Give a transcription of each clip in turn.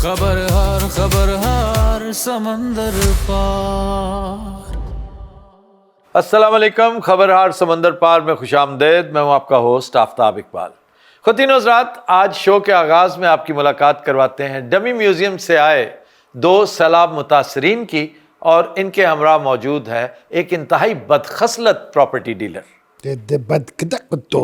खबर समंदर पार। अस्सलाम वालेकुम। खबरहार समंदर पार में खुशामदेद। मैं हूं आपका होस्ट आफ्ताब इकबाल। ख़ुवातीन हज़रात, आज शो के आगाज़ में आपकी मुलाकात करवाते हैं डमी म्यूज़ियम से आए दो सैलाब मुतासरीन की, और इनके हमरा मौजूद है एक इंतहाई बदखसलत प्रॉपर्टी डीलर। ਤੇ ਬਦਕਿਤਾ ਕੁੱਤੋ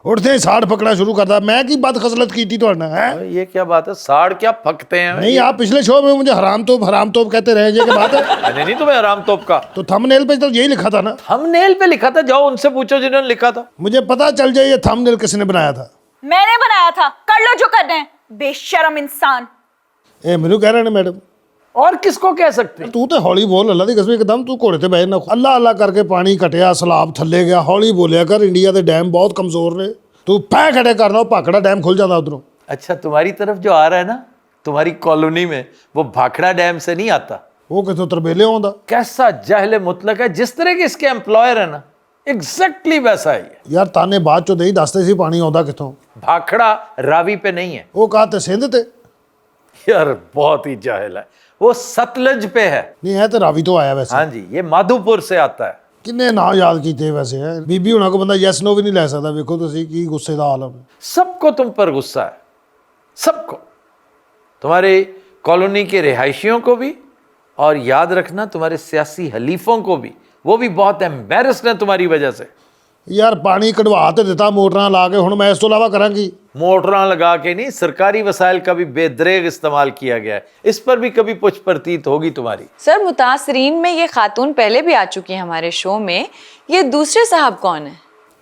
उठते ही साड़ पकड़ा शुरू करता। मैं की बात खसलत की थी तो है? ये क्या बात है, साड़ क्या फकते हैं? नहीं, आप पिछले शो में मुझे हराम तोप कहते रहे, ये क्या बात है? मैंने नहीं तुम्हें हराम तोप का। तो थंबनेल पे तो यही लिखा था ना? थंबनेल पे लिखा था, जाओ उनसे पूछो जिन्होंने लिखा था। मुझे पता चल जाए ये थंबनेल किसने बनाया था। मैंने बनाया था, कर लो जो करना है, बेशरम इंसान। ए मेनू कह रहे हैं मैडम, और किसको कह सकते? तू तो हौली बोल, अल्लाह दी कसम एकदम तू घोड़े ते बैठ ना। अल्लाह अल्लाह करके पानी कटिया, सलाब थल्ले गया, हौली बोलिया कर। इंडिया के डैम बहुत कमजोर ने, तू पै खड़े करना, भाखड़ा डैम खुल जाता उधरों। अच्छा, तुम्हारी तरफ जो आ रहा है ना, तुम्हारी कॉलोनी में, वो भाखड़ा डैम से नहीं आता। वो कितों तरबेले आउंदा। कैसा जहल मुतलक है, जिस तरह के इसके एम्प्लॉयर है ना, एग्जैक्टली वैसा ही है। यार ताने बाद चो दे दसते सी पानी आउंदा कितों। भाखड़ा रावी पे नहीं है। वो कहा ते सिंध ते यार बहुत ही जाहिल है, वो सतलज पे है। नहीं है तो रावी तो आया वैसे। हाँ जी, ये माधोपुर से आता है। किन्ने ना याद कीते वैसे है। बीबी होना को बंदा यस नो भी नहीं लै सकता। वेखो तुसी की गुस्से दा आलम है। सबको तुम पर गुस्सा है, सबको, तुम्हारे कॉलोनी के रिहायशियों को भी, और याद रखना तुम्हारे सियासी हलीफों को भी। वो भी बहुत एम्बेरस्ड हैं तुम्हारी वजह से। यार पानी कढ़वा तो दिता मोटरां ला के, हुण मैं इस तो इलावा करांगी? मोटरां लगा के नहीं, सरकारी वसाइल का भी बेदरेग इस्तेमाल किया गया है। इस पर भी कभी पुछ परतीत होगी तुम्हारी। सर, मुतासरीन में ये खातून पहले भी आ चुकी हैं हमारे शो में। ये दूसरे साहब कौन है?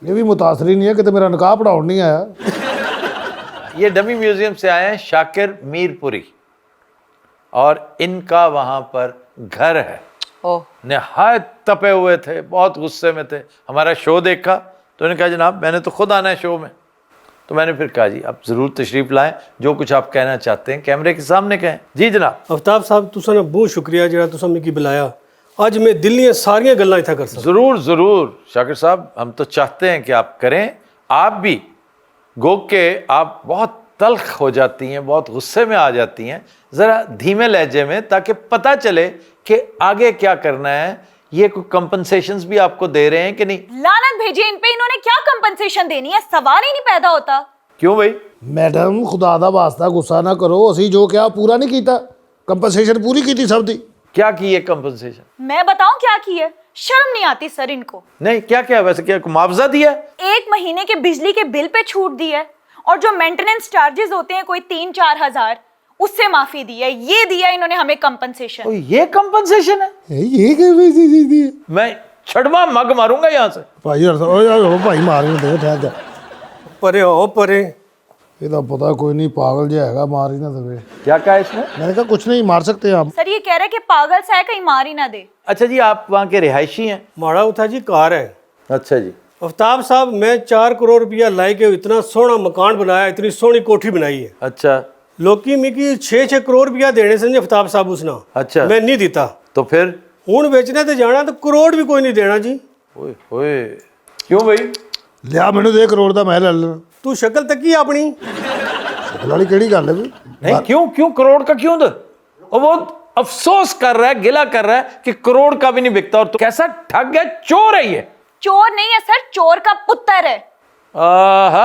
ये भी मुतासरी नहीं है कि मेरा निकाह पढ़ाउण नहीं आया। ये डमी म्यूजियम से आए हैं शाकिर मीरपुरी, और इनका वहां पर घर है। ओह, निहायत तपे हुए थे, बहुत गुस्से में थे। हमारा शो देखा तो उन्होंने कहा जनाब मैंने तो खुद आना है शो में। तो मैंने फिर कहा जी आप ज़रूर तशरीफ़ लाएं, जो कुछ आप कहना चाहते हैं कैमरे के सामने कहें। जी जनाब। आफ्ताब साहब, तुसा ने बहुत शुक्रिया जो तुसा मिगी बुलाया। अज मैं दिल दियां सारियां गल्लां इत्थै कर सकदा। ज़रूर ज़रूर शाकिर साहब, हम तो चाहते हैं कि आप करें। आप भी गो के आप बहुत तल्ख हो जाती हैं, बहुत गुस्से में आ जाती हैं, ज़रा धीमे लहजे में, ताकि पता चले कि आगे क्या करना है। ये कोई कंपनसेशंस भी आपको दे रहे हैं कि नहीं? लानत भेजिए इन पे, इन्होंने क्या कंपनसेशन देनी है, सवाल ही नहीं पैदा होता। क्यों भाई? मैडम खुदा दा वास्ता गुस्सा ना करो, असी जो क्या पूरा नहीं कीता, कंपनसेशन पूरी की थी सब दी। क्या की है कंपनसेशन? मैं बताऊं क्या की है? शर्म नहीं आती सर इनको। नहीं, क्या क्या वैसे, क्या मुआवजा दिया? 1 महीने के बिजली के बिल पे छूट दी है, और जो मेंटेनेंस चार्जेस होते हैं कोई 3-4 हजार, उससे माफी दी है। ये दिया इन्होंने हमें कंपनसेशन। ये कंपनसेशन है? ये क्या? मैं छड़वा मग मारूंगा यहाँ से। भाई भाई मार दे ठहर जा। परे हो परे। ਇਹਦਾ पता कोई नहीं, पागल जो हैगा मार ही ना दे। क्या कहा इसने? मैंने कहा कुछ नहीं, मार सकते आप। सर ये कह रहे कि पागल सा है, कहीं मार ही ना दे। अच्छा जी, आप वहाँ के रिहायशी हैं? माड़ा उठा जी कार है। अच्छा जी। आफ्ताब साहब, मैं 4 करोड़ रुपया लाई के इतना सोहना मकान बनाया, इतनी सोहनी कोठी बनाई है। अच्छा। लोकी मिगी 6-6 करोड़ रुपया देने से आफ्ताब साहब उसना। अच्छा। मैं नहीं दिता। तो फिर हूँ बेचने ते जाना तो करोड़ भी कोई नहीं देना जी। ओए ओए, क्यों भाई? लिया मैंने 1 करोड़ का मैं ले लेना। तू शक्ल तकी अपनी। शक्ल वाली केड़ी गल है? नहीं, क्यों करोड़ का क्यों दे? और वो अफसोस कर रहा है, गिला कर रहा है कि करोड़ का भी नहीं बिकता। और तो कैसा ठग है, चोर है ये। चोर नहीं है सर, चोर का पुत्र है। आहा,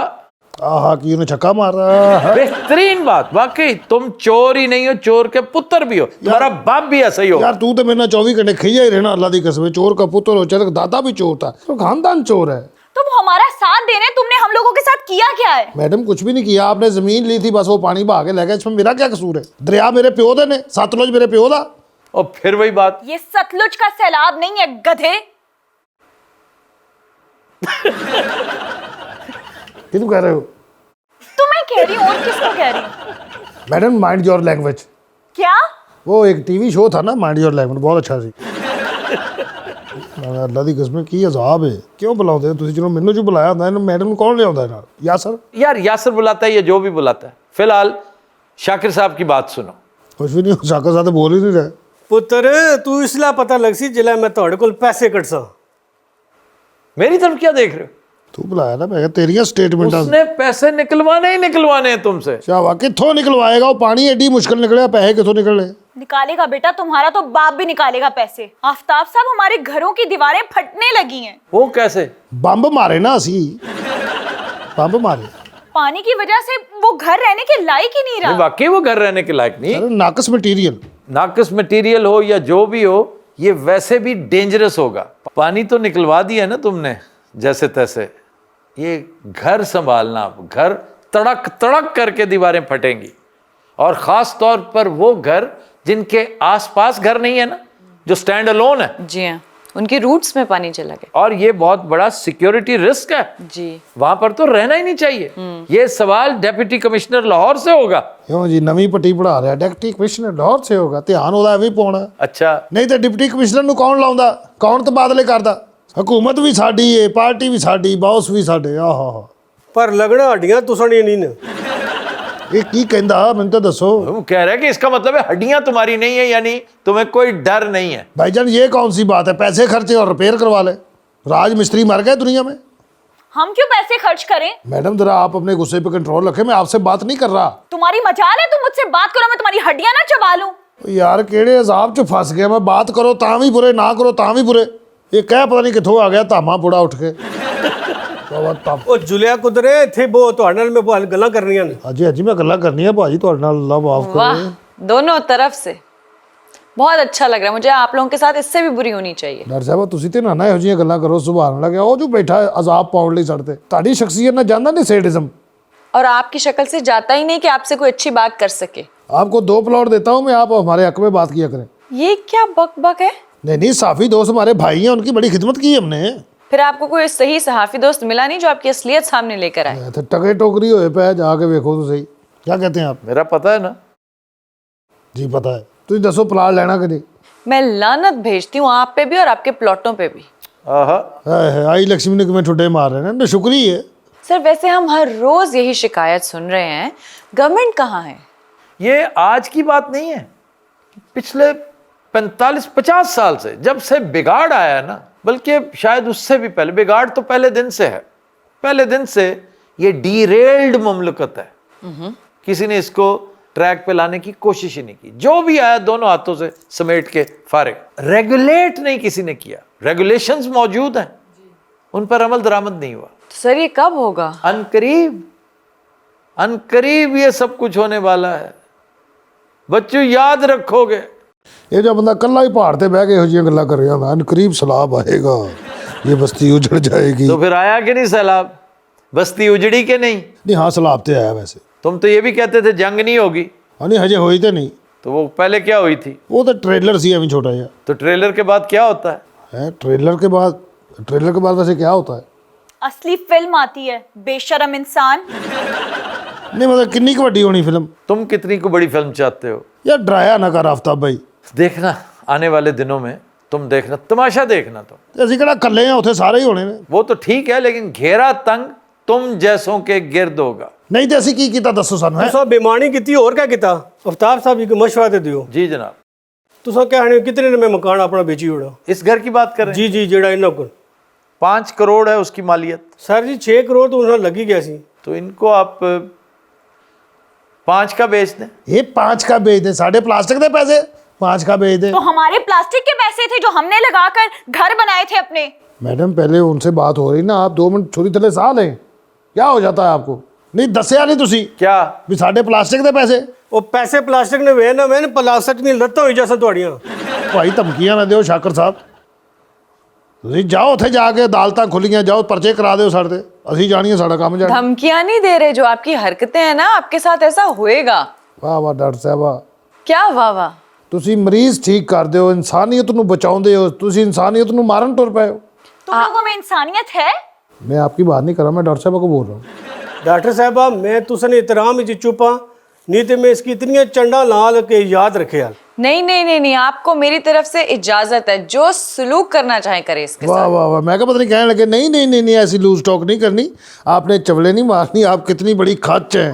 आहा की उन्हें छक्का मार रहा है। बेहतरीन बात। वाकई तुम चोर ही नहीं हो, चोर के पुत्र भी हो। तुम्हारा बाप भी ऐसा ही हो। यार तू तो मेरे ना 24 घंटे खिया ही रहना, अल्लाह दी कसम। चोर का पुत्र हो, चाहे दादा भी चोर था, तो खानदान चोर है। तुम हमारा साथ देने, तुमने हम लोगों के साथ किया क्या है? मैडम कुछ भी नहीं किया, आपने जमीन ली थी, बस वो पानी बहा के ले गया। इसमें मेरा क्या कसूर है? दरिया मेरे प्यो दे ने, सतलुज मेरे प्यो दा। और फिर वही बात, ये सतलुज का सैलाब नहीं है, गधे। कि तुम कह रहे हो? तुम्हें कह रही हूँ, और किसको कह रही हूँ? Madam mind your language. क्या? वो एक टीवी शो था ना, माइंड योर लैंग्वेज, बहुत अच्छा सी। अल्लाह दी कसम की अजाब है। क्यों बुलाते तुसी? जो मैनू जो बुलाया होंदा है, मैडम कौन ले आंदा है? यासर। यार यासर बुलाता है या जो भी बुलाता है। फिलहाल शाकिर साहब की बात सुनो। कुछ भी नहीं, शाकिर साहब बोल ही नहीं रहे। पुत्र तू इसलिए पता लग सी जिला मैं तुहाडे कोल पैसे कटसा। मेरी तरफ क्या देख रहे हो? ਤੂੰ ਬੁਲਾਇਆ ਨਾ, ਮੈਂ ਕਿਹਾ ਤੇਰੀਆਂ ਸਟੇਟਮੈਂਟਾਂ उसने पैसे निकलवाने ही निकलवाने हैं तुमसे। ਚਾਵਾ ਕਿੱਥੋਂ ਨਿਕਲਵਾਏਗਾ? ਉਹ ਪਾਣੀ ਐਡੀ ਮੁਸ਼ਕਲ ਨਿਕਲਿਆ, ਪੈਸੇ ਕਿੱਥੋਂ ਨਿਕਲਣੇ? निकालेगा बेटा, तुम्हारा तो बाप भी निकालेगा पैसे। आफ्ताब साहब, हमारे घरों की दीवारें फटने लगी हैं। वो कैसे? ਬੰਬ ਮਾਰੇ ਨਾ ਅਸੀਂ, ਬੰਬ ਮਾਰੇ। पानी की वजह से वो घर रहने के लायक ही नहीं नहीं, रहा। वाकई वो घर रहने के लायक नहीं। ਸਰ ਨਾਕਸ ਮਟੀਰੀਅਲ। नाकस मटेरियल हो या जो भी हो, ये वैसे भी डेंजरस होगा। पानी तो निकलवा दिया ना तुमने जैसे तैसे, ये घर संभालना, घर तड़क तड़क करके दीवारें फटेंगी। और ख़ास तौर पर वो घर जिनके आसपास घर नहीं है ना, जो स्टैंड अलोन है, जी हाँ, उनकी रूट्स में पानी चला गया। और ये बहुत बड़ा सिक्योरिटी रिस्क है, जी वहां पर तो रहना ही नहीं चाहिए। ये सवाल डेप्यूटी कमिश्नर लाहौर से होगा। ਕਿਉਂ ਜੀ? ਨਵੀਂ ਪੱਟੀ ਪੜਾ ਰਿਹਾ ਡਿਪਟੀ ਕਮਿਸ਼ਨਰ ਲਾਹੌਰ ਸੇ ਹੋਗਾ, ਧਿਆਨ ਉਹਦਾ ਐਵੇਂ ਹੀ ਪਾਉਣਾ। अच्छा, ਨਹੀਂ ਤੇ ਡਿਪਟੀ ਕਮਿਸ਼ਨਰ ਨੂੰ ਕੌਣ ਲਾਉਂਦਾ? ਕੌਣ ਤਬਾਦਲੇ ਕਰਦਾ? ਹਕੂਮਤ ਵੀ ਸਾਡੀ ਏ, ਪਾਰਟੀ ਵੀ ਸਾਡੀ, ਬੌਸ ਵੀ ਸਾਡੇ। ਆਹਾ, पर लगना हड्डियां तुसणियां नहीं ने। ਇਹ ਕੀ ਕਹਿੰਦਾ ਮੈਨੂੰ ਤਾਂ ਦੱਸੋ। वो कह रहे हैं कि इसका मतलब है हड्डियां तुम्हारी नहीं है, यानी तुम्हें कोई डर नहीं है। भाईजान ये कौन सी बात है? पैसे खर्चे और रिपेयर करवा ले। राज मिस्त्री मर गए दुनिया में। हम क्यों पैसे खर्च करें? मैडम जरा आप अपने गुस्से पे कंट्रोल रखें, मैं आपसे बात नहीं कर रहा। तुम्हारी मजाल है तुम मुझसे बात करो, मैं तुम्हारी हड्डियां ना चबा लूं। यार केड़े अजाब च फस गया मैं। बात करो तां भी बुरे, ना करो तां भी बुरे। ये कह पता नहीं कित्थों आ गया धामा बुढ़ा उठ के। ਉਹ ਜੁਲਿਆ ਕੁਦਰੇ ਇੱਥੇ ਬਹੁਤ ਤੁਹਾਡੇ ਨਾਲ ਮੈਂ ਗੱਲਾਂ ਕਰਨੀਆਂ ਨੇ। ਹਾਂਜੀ ਹਾਂਜੀ ਮੈਂ ਗੱਲਾਂ ਕਰਨੀਆਂ ਭਾਜੀ ਤੁਹਾਡੇ ਨਾਲ। ਅੱਲਾ ਮਾਫ वाह, करे। दोनों तरफ से बहुत अच्छा लग रहा है मुझे। आप लोगों के साथ इससे भी बुरी होनी चाहिए। ਡਾਕਟਰ ਸਾਹਿਬ ਤੁਸੀਂ ਤੇ ਨਾ ਇਹੋ ਜਿਹੀਆਂ ਗੱਲਾਂ ਕਰੋ, ਸੁਭਾਨ ਲੱਗਿਆ। ਉਹ ਜੋ ਬੈਠਾ ਹੈ ਅਜ਼ਾਬ ਪਾਉਣ ਲਈ ਸਾਡੇ ਤੇ, ਤੁਹਾਡੀ ਸ਼ਖਸੀਅਤ ਨਾਲ ਜਾਂਦਾ ਨਹੀਂ ਸੈਡਿਜ਼ਮ। और आपकी शक्ल से जाता ही नहीं कि आपसे कोई अच्छी बात कर सके। आपको 2 प्लॉट देता हूँ मैं, आप हमारे हक में बात किया करें। ये क्या बक बक है? नहीं नहीं, साफी दोस्त हमारे भाई हैं, उनकी बड़ी खिदमत की हमने। फिर आपको कोई सही सहाफी दोस्त मिला नहीं जो आपकी असलियत सामने लेकर आए? तो टके टोकरी होए पे जाके देखो तो सही। क्या कहते हैं आप? मेरा पता है ना। जी पता है। तुम दसो प्लाट लेना कि नहीं? मैं लानत भेजती हूँ आप पे भी और आपके प्लॉटों पे भी। आहा, आई लक्ष्मी ने तुम्हें ठुड्डे मार रहे हैं ना, शुक्री है। सर वैसे हम हर रोज यही शिकायत सुन रहे हैं, गवर्नमेंट कहाँ है? ये आज की बात नहीं है। पिछले 45-50 साल से जब से बिगाड़ आया है ना, बल्कि शायद उससे भी पहले, बिगाड़ तो पहले दिन से है। पहले दिन से ये डीरेल्ड ममलकत है। किसी ने इसको ट्रैक पे लाने की कोशिश ही नहीं की। जो भी आया दोनों हाथों से समेट के फारिग। रेगुलेट नहीं किसी ने किया। रेगुलेशंस मौजूद हैं, उन पर अमल दरामद नहीं हुआ। तो सर ये कब होगा? अनकरीब ये सब कुछ होने वाला है। बच्चों याद रखोगे, ये जो बंदा कल्ला ही पहाड़ ते बह के ਇਹੋ ਜਿਹੀਆਂ ਗੱਲਾਂ ਕਰ ਰਿਹਾ ਹੁੰਦਾ, करीब सैलाब आएगा, ये बस्ती उजड़ जाएगी। तो फिर आया कि नहीं सैलाब? बस्ती उजड़ी के नहीं? नहीं हाँ सैलाब ते आया वैसे। तुम तो ये भी कहते थे जंग नहीं होगी। हाँ नहीं हजे हुई तो नहीं। तो वो पहले क्या हुई थी? वो तो ट्रेलर सी अभी छोटा या तो ट्रेलर के बाद क्या होता है? ट्रेलर के बाद वैसे क्या होता है? असली फिल्म आती है, बेशरम इंसान। नहीं मतलब कितनी की बड़ी होनी फिल्म? तुम कितनी को बड़ी फिल्म चाहते हो? यार डराया ना कर आफ्ताब भाई। देखना आने वाले दिनों में, तुम देखना तमाशा देखना। तुम ਅਸੀਂ ਕਿਹੜਾ ਕੱਲੇ ਆ, ਉੱਥੇ ਸਾਰੇ ਹੀ ਹੋਣੇ ਨੇ। वो तो ठीक है, लेकिन घेरा तंग तुम जैसों के गिर्द होगा। ਨਹੀਂ ਤੇ ਅਸੀਂ ਕੀ ਕੀਤਾ ਦੱਸੋ ਸਾਨੂੰ। तुसा बेमानी की और क्या किया? अफ्ताब साहब एक मशवरा दे दियो। जी जनाब। तुसा क्या है कितने ने मैं मकान अपना बेची उड़ा? इस घर की बात कर रहे हैं? जी जी जेड़ा इन्हों को 5 करोड़ है उसकी मालियत। सर जी 6 करोड़ तो उन्हें लगी गया सी। तो इनको आप 5 का बेच दें। ये 5 का बेच दे, साढ़े प्लास्टिक दे पैसे 5 का बेच दे। तो हमारे प्लास्टिक के पैसे थे जो हमने लगाकर घर बनाए थे अपने। मैडम पहले उनसे बात हो रही ना, आप 2 मिनट छुरी थले साह लें। क्या हो जाता है आपको? नहीं दसिया नहीं तुसी क्या भी साढ़े प्लास्टिक दे पैसे? वो पैसे प्लास्टिक ने वे ना मैंने प्लास्टिक नहीं लत्ता हुई जैसा ਤੁਹਾਡੀਆਂ। भाई धमकियां ना दियो शाकर साहब। ਤੁਸੀਂ ਜਾਓ ਉੱਥੇ ਜਾ ਕੇ ਅਦਾਲਤਾਂ ਖੁੱਲੀਆਂ, ਜਾਓ ਪਰਚੇ ਕਰਾ ਦਿਓ ਸਾਡੇ ਤੇ, ਅਸੀਂ ਜਾਣੀਏ ਸਾਡਾ ਕੰਮ ਜਾਣੀ। धमकियां नहीं दे रहे, जो आपकी हरकतें हैं ना आपके साथ ऐसा होएगा। ਵਾਹ ਵਾਹ ਡਾਕਟਰ ਸਾਹਿਬਾ, क्या वाह वाह? ਤੁਸੀਂ ਮਰੀਜ਼ ਠੀਕ ਕਰਦੇ ਹੋ, ਇਨਸਾਨੀਅਤ ਨੂੰ ਬਚਾਉਂਦੇ ਹੋ, ਤੁਸੀਂ ਇਨਸਾਨੀਅਤ ਨੂੰ ਮਾਰਨ ਤੁਰ ਪਏ ਹੋ। तुम लोगों में इंसानियत है? मैं आपकी बात नहीं कर रहा, मैं डॉक्टर साहब को बोल रहा हूँ। डॉक्टर साहब मैं तुसने एहतराम ही चुपा नहीं तो मैं इसकी इतनी चंडा लाल के याद रखे यार। नहीं नहीं नहीं नहीं, आपको मेरी तरफ से इजाजत है, जो सलूक करना चाहे करे इसके वाह साथ। वाह वाह, मैं क्या पता नहीं कहने लगे नहीं नहीं नहीं नहीं ऐसी लूज टॉक नहीं करनी, आपने चवले नहीं मारनी, आप कितनी बड़ी खच हैं।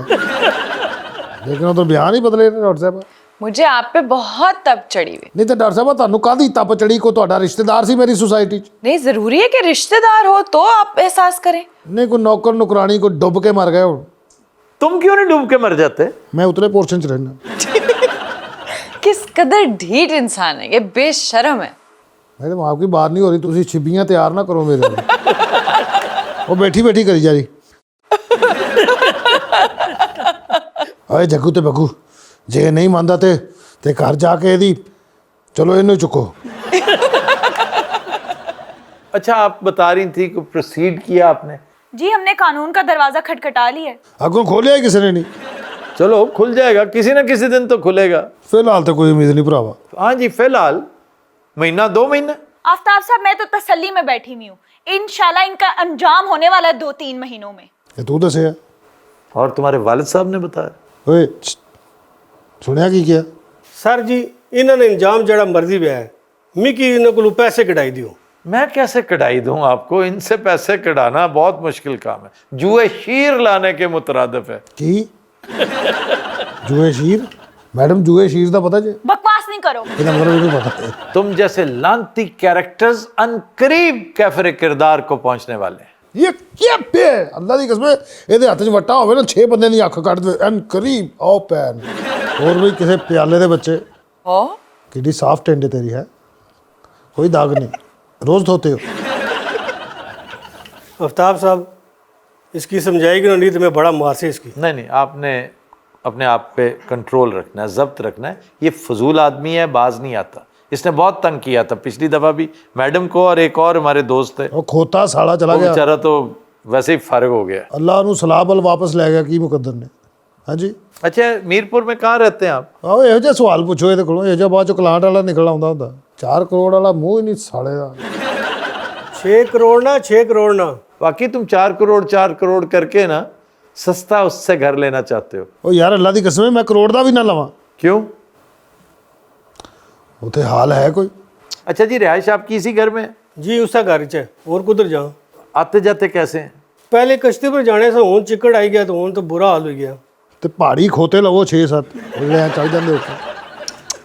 लेकिन वो तो बयान ही बदले डॉक्टर साहब। मुझे आप पे बहुत तप चढ़ी हुई। ਨਹੀਂ ਤੇ ਡਾਕਟਰ ਸਾਹਿਬ ਤੁਹਾਨੂੰ ਕਾਹਦੀ ਤਪ ਚੜੀ, ਕੋ ਤੁਹਾਡਾ ਰਿਸ਼ਤੇਦਾਰ ਸੀ ਮੇਰੀ ਸੁਸਾਇਟੀ 'ਚ? नहीं जरूरी है कि रिश्तेदार हो तो आप एहसास करें। ਨਹੀਂ ਕੋਈ ਨੌਕਰ ਨੁਕਰਾਣੀ ਕੋਈ ਡੁੱਬ ਕੇ ਮਰ ਗਏ ਹੁਣ। तुम क्यों नहीं डूब के मर जाते? ਮੈਂ ਉਤਲੇ ਪੋਰਸ਼ਨ 'ਚ ਰਹਿਣਾ। किस कदर ढीठ इंसान है ये, बेशर्म है। मैडम आपकी बात नहीं हो रही, तुसी छिबियां तैयार ना करो मेरे लिए। वो बैठी बैठी करी जा रही। अरे जग्गू ते बग्गू जे नहीं मानदा ते घर जाके ਇਹਦੀ चलो इन्हू चुको। अच्छा, आप बता रही थी कि प्रोसीड किया आपने? जी हमने कानून का दरवाजा खटखटा लिया है। अगों खोलिया ही किसी ने नहीं। चलो खुल जाएगा, किसी ना किसी दिन तो खुलेगा। फिलहाल तो कोई उम्मीद नहीं भरावा। हाँ जी, फिलहाल महीना 2 महीने। आफ्ताब साहब मैं तो तसल्ली में बैठी हुई हूँ, इंशाल्लाह इनका अंजाम होने वाला है 2-3 महीनों में। ये तू दसे है? और तुम्हारे वालिद साहब ने बताया? ओए सुनिया की क्या? सर जी इन्होंने इंजाम जड़ा मर्जी पे है, मिकी इन्हों को पैसे कटाई दियो। मैं कैसे कढ़ाई दूं आपको? इनसे पैसे कढ़ाना बहुत मुश्किल काम है, जुए शीर लाने के मुतरादिफ है। की जुए शीर? मैडम जुए शीर का पता जे? बकवास नहीं करो। ਇਹਦਾ ਮਤਲਬ ਇਹਨੂੰ ਪਤਾ ਹੈ। तुम जैसे लानती कैरेक्टर्स अनकरीब कैफरे किरदार को पहुंचने वाले हैं। ਇਹ ਕੀ ਪੇ ਅੱਲਾ ਦੀ ਕਸਮ, ਇਹਦੇ ਹੱਥ 'ਚ ਵੱਟਾ ਹੋਵੇ ਨਾ 6 ਬੰਦੇ ਦੀ ਅੱਖ ਕੱਢ ਦੇ ਐਨ ਕਰੀਬ ਆਓ ਪੈਨ। ਹੋਰ ਵੀ ਕਿਸੇ ਪਿਆਲੇ ਦੇ ਬੱਚੇ ओ ਕਿੱਡੀ ਸਾਫ ਟੈਂਡੇ ਤੇਰੀ ਹੈ, ਕੋਈ ਦਾਗ ਨਹੀਂ, रोज धोते हो? आफ्ताब साहब इसकी समझाएगी ना, नहीं तो मैं बड़ा मार से इसकी। नहीं नहीं, आपने अपने आप पे कंट्रोल रखना है, जब्त रखना है। ये फजूल आदमी है, बाज नहीं आता। इसने बहुत तंग किया था पिछली दफ़ा भी मैडम को, और एक और हमारे दोस्त थे, वो खोता साला चला वो गया, बेचारा तो वैसे ही फारिग हो गया। अल्लाह ਨੂੰ ਸਲਾਹ ਬਲ ਵਾਪਸ ਲੈ ਗਿਆ ਕੀ ਮੁਕੱਦਰ ਨੇ। ਹਾਂਜੀ अच्छा, मीरपुर में कहाँ रहते हैं आप? ਆਓ ਇਹੋ ਜਿਹਾ ਸਵਾਲ ਪੁੱਛੋ ਇਹਦੇ ਕੋਲੋਂ, ਇਹੋ ਜਿਹਾ ਬਾਅਦ ਚੋਂ ਕਲਾਂਟ ਵਾਲਾ ਨਿਕਲ ਆਉਂਦਾ ਹੁੰਦਾ। 4 ਕਰੋੜ ਵਾਲਾ ਮੂੰਹ ਹੀ ਨਹੀਂ ਸਾਲੇ ਦਾ। 6 करोड़ ना 6 करोड़ ना। बाकी तुम 4 करोड़ करके ना सस्ता उससे घर लेना चाहते हो। ਉਹ ਯਾਰ ਅੱਲਾ ਦੀ ਕਸਮ ਹੈ ਮੈਂ ਕਰੋੜ ਦਾ ਵੀ ਨਾ ਲਵਾਂ। क्यों? ਉੱਥੇ ਹਾਲ ਹੈ ਕੋਈ? अच्छा जी, रिहाइश आपकी इसी घर में है? जी उसका घर च है, और कुधर जाऊँ? आते जाते कैसे हैं? पहले कश्ती पर जाने से हूँ चिकड़ आई गया, तो हूँ तो बुरा हाल हो गया। ਤੇ ਪਹਾੜੀ ਖੋਤੇ ਲਵੋ 6-7 ਲੈ ਚੱਲ ਜਾਂਦੇ ਉੱਤੇ।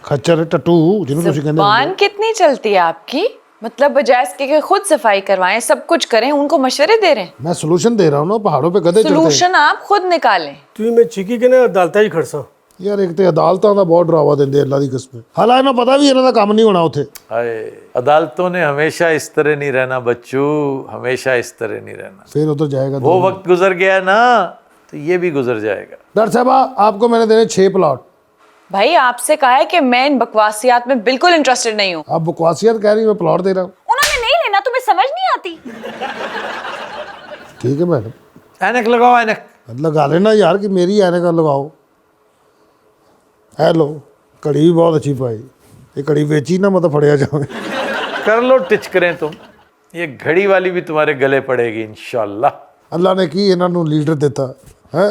ਖੱਚਰ ਟੱਟੂ ਜਿਹਨੂੰ ਤੁਸੀਂ ਕਹਿੰਦੇ ਹੋ। जुबान कितनी चलती है आपकी, मतलब बजाय इसके कि खुद सफाई करवाएं, सब कुछ करें, उनको मशवरे दे रहे हैं। मैं सोल्यूशन दे रहा हूँ ना, पहाड़ों पे गधे चढ़ते हैं। सोल्यूशन आप खुद निकालें। तू मैं छिकी के ना अदालत ही खड़सा। ਯਾਰ ਇੱਕ ਤੇ ਅਦਾਲਤਾਂ ਦਾ ਬਹੁਤ ਡਰਾਵਾ ਦਿੰਦੇ ਅੱਲਾ ਦੀ ਕਸਮ। ਹਾਲਾਂਕਿ ਇਹਨਾਂ ਪਤਾ ਵੀ ਇਹਨਾਂ ਦਾ ਕੰਮ ਨਹੀਂ ਹੋਣਾ ਉੱਥੇ। हाय, अदालतों ने हमेशा इस तरह नहीं रहना बच्चू, हमेशा इस तरह नहीं रहना। फिर उधर जाएगा वो वक्त गुजर गया ना, तो ये भी गुजर जाएगा। डॉक्टर साहब आपको मैंने देने 6 प्लॉट। भाई आपसे कहा है कि मैं इन बकवासियात में बिल्कुल इंटरेस्टेड नहीं हूँ। आप बकवासियत कह रही, मैं प्लॉट दे रहा हूँ। उन्होंने नहीं लेना, तुम्हें समझ नहीं आती। ठीक है मैडम, ऐनक लगाओ, ऐनक। लगा लेना यार कि मेरी ऐनक लगाओ। है लो, घड़ी भी बहुत अच्छी पाई। ये घड़ी बेची ना मतलब फड़िया जाओगे। कर लो टिच करें तुम, ये घड़ी वाली भी तुम्हारे गले पड़ेगी इंशाल्लाह। ਅੱਲਾ ਨੇ ਕੀ ਇਹਨਾਂ ਨੂੰ ਲੀਡਰ ਦਿੱਤਾ ਹੈ,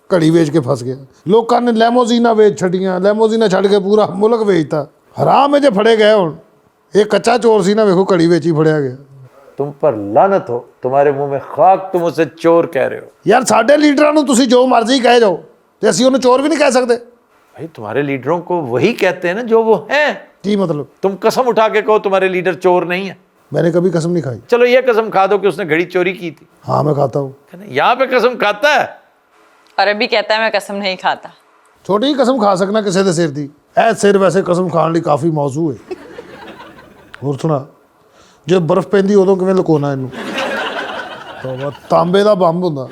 ਘੜੀ ਵੇਚ ਕੇ ਫਸ ਗਿਆ। ਲੋਕਾਂ ਨੇ ਲੈਮੋਜ਼ੀਨਾ ਵੇਚ ਛੱਡੀਆਂ, ਲੈਮੋਜ਼ੀਨਾ ਛੱਡ ਕੇ ਪੂਰਾ ਮੁਲਕ ਵੇਚਤਾ। ਹਰਾਮ ਹੈ ਜੇ ਫੜੇ ਗਏ ਹੁਣ। ਇਹ ਕੱਚਾ ਚੋਰ ਸੀ ਨਾ, ਵੇਖੋ ਘੜੀ ਵੇਚੀ ਫੜਿਆ ਗਿਆ। तुम पर लानत हो, तुम्हारे मुंह में खाक, तुम उसे चोर कह रहे हो। ਯਾਰ ਸਾਡੇ ਲੀਡਰਾਂ ਨੂੰ ਤੁਸੀਂ ਜੋ ਮਰਜ਼ੀ ਕਹਿ ਜਾਓ ਤੇ ਅਸੀਂ ਉਹਨੂੰ ਚੋਰ ਵੀ ਨਹੀਂ ਕਹਿ ਸਕਦੇ। भाई तुम्हारे लीडरों को वही कहते हैं ना जो वो हैं। ਕੀ मतलब? तुम कसम उठा के कहो तुम्हारे लीडर चोर नहीं है। मैंने कभी कसम नहीं खाई। चलो ये कसम खा दो कि उसने घड़ी चोरी की थी। हाँ मैं खाता हूँ। यहाँ पे कसम खाता है। और अभी कहता है मैं कसम नहीं खाता। ਛੋਟੀ ਕਸਮ ਖਾ ਸਕਣਾ ਕਿਸੇ ਦੇ ਸਿਰ ਦੀ, ਇਹ ਸਿਰ ਵੈਸੇ ਕਸਮ ਖਾਣ ਲਈ ਕਾਫੀ ਮੌਜੂ ਹੈ। ਹੋਰ ਸੁਣਾ, ਜੇ ਬਰਫ਼ ਪੈਂਦੀ ਉਦੋਂ ਕਿਵੇਂ ਲੁਕਾਉਣਾ ਇਹਨੂੰ? ਤੋਬਾ, ਤਾਂਬੇ ਦਾ ਬੰਬ ਹੁੰਦਾ।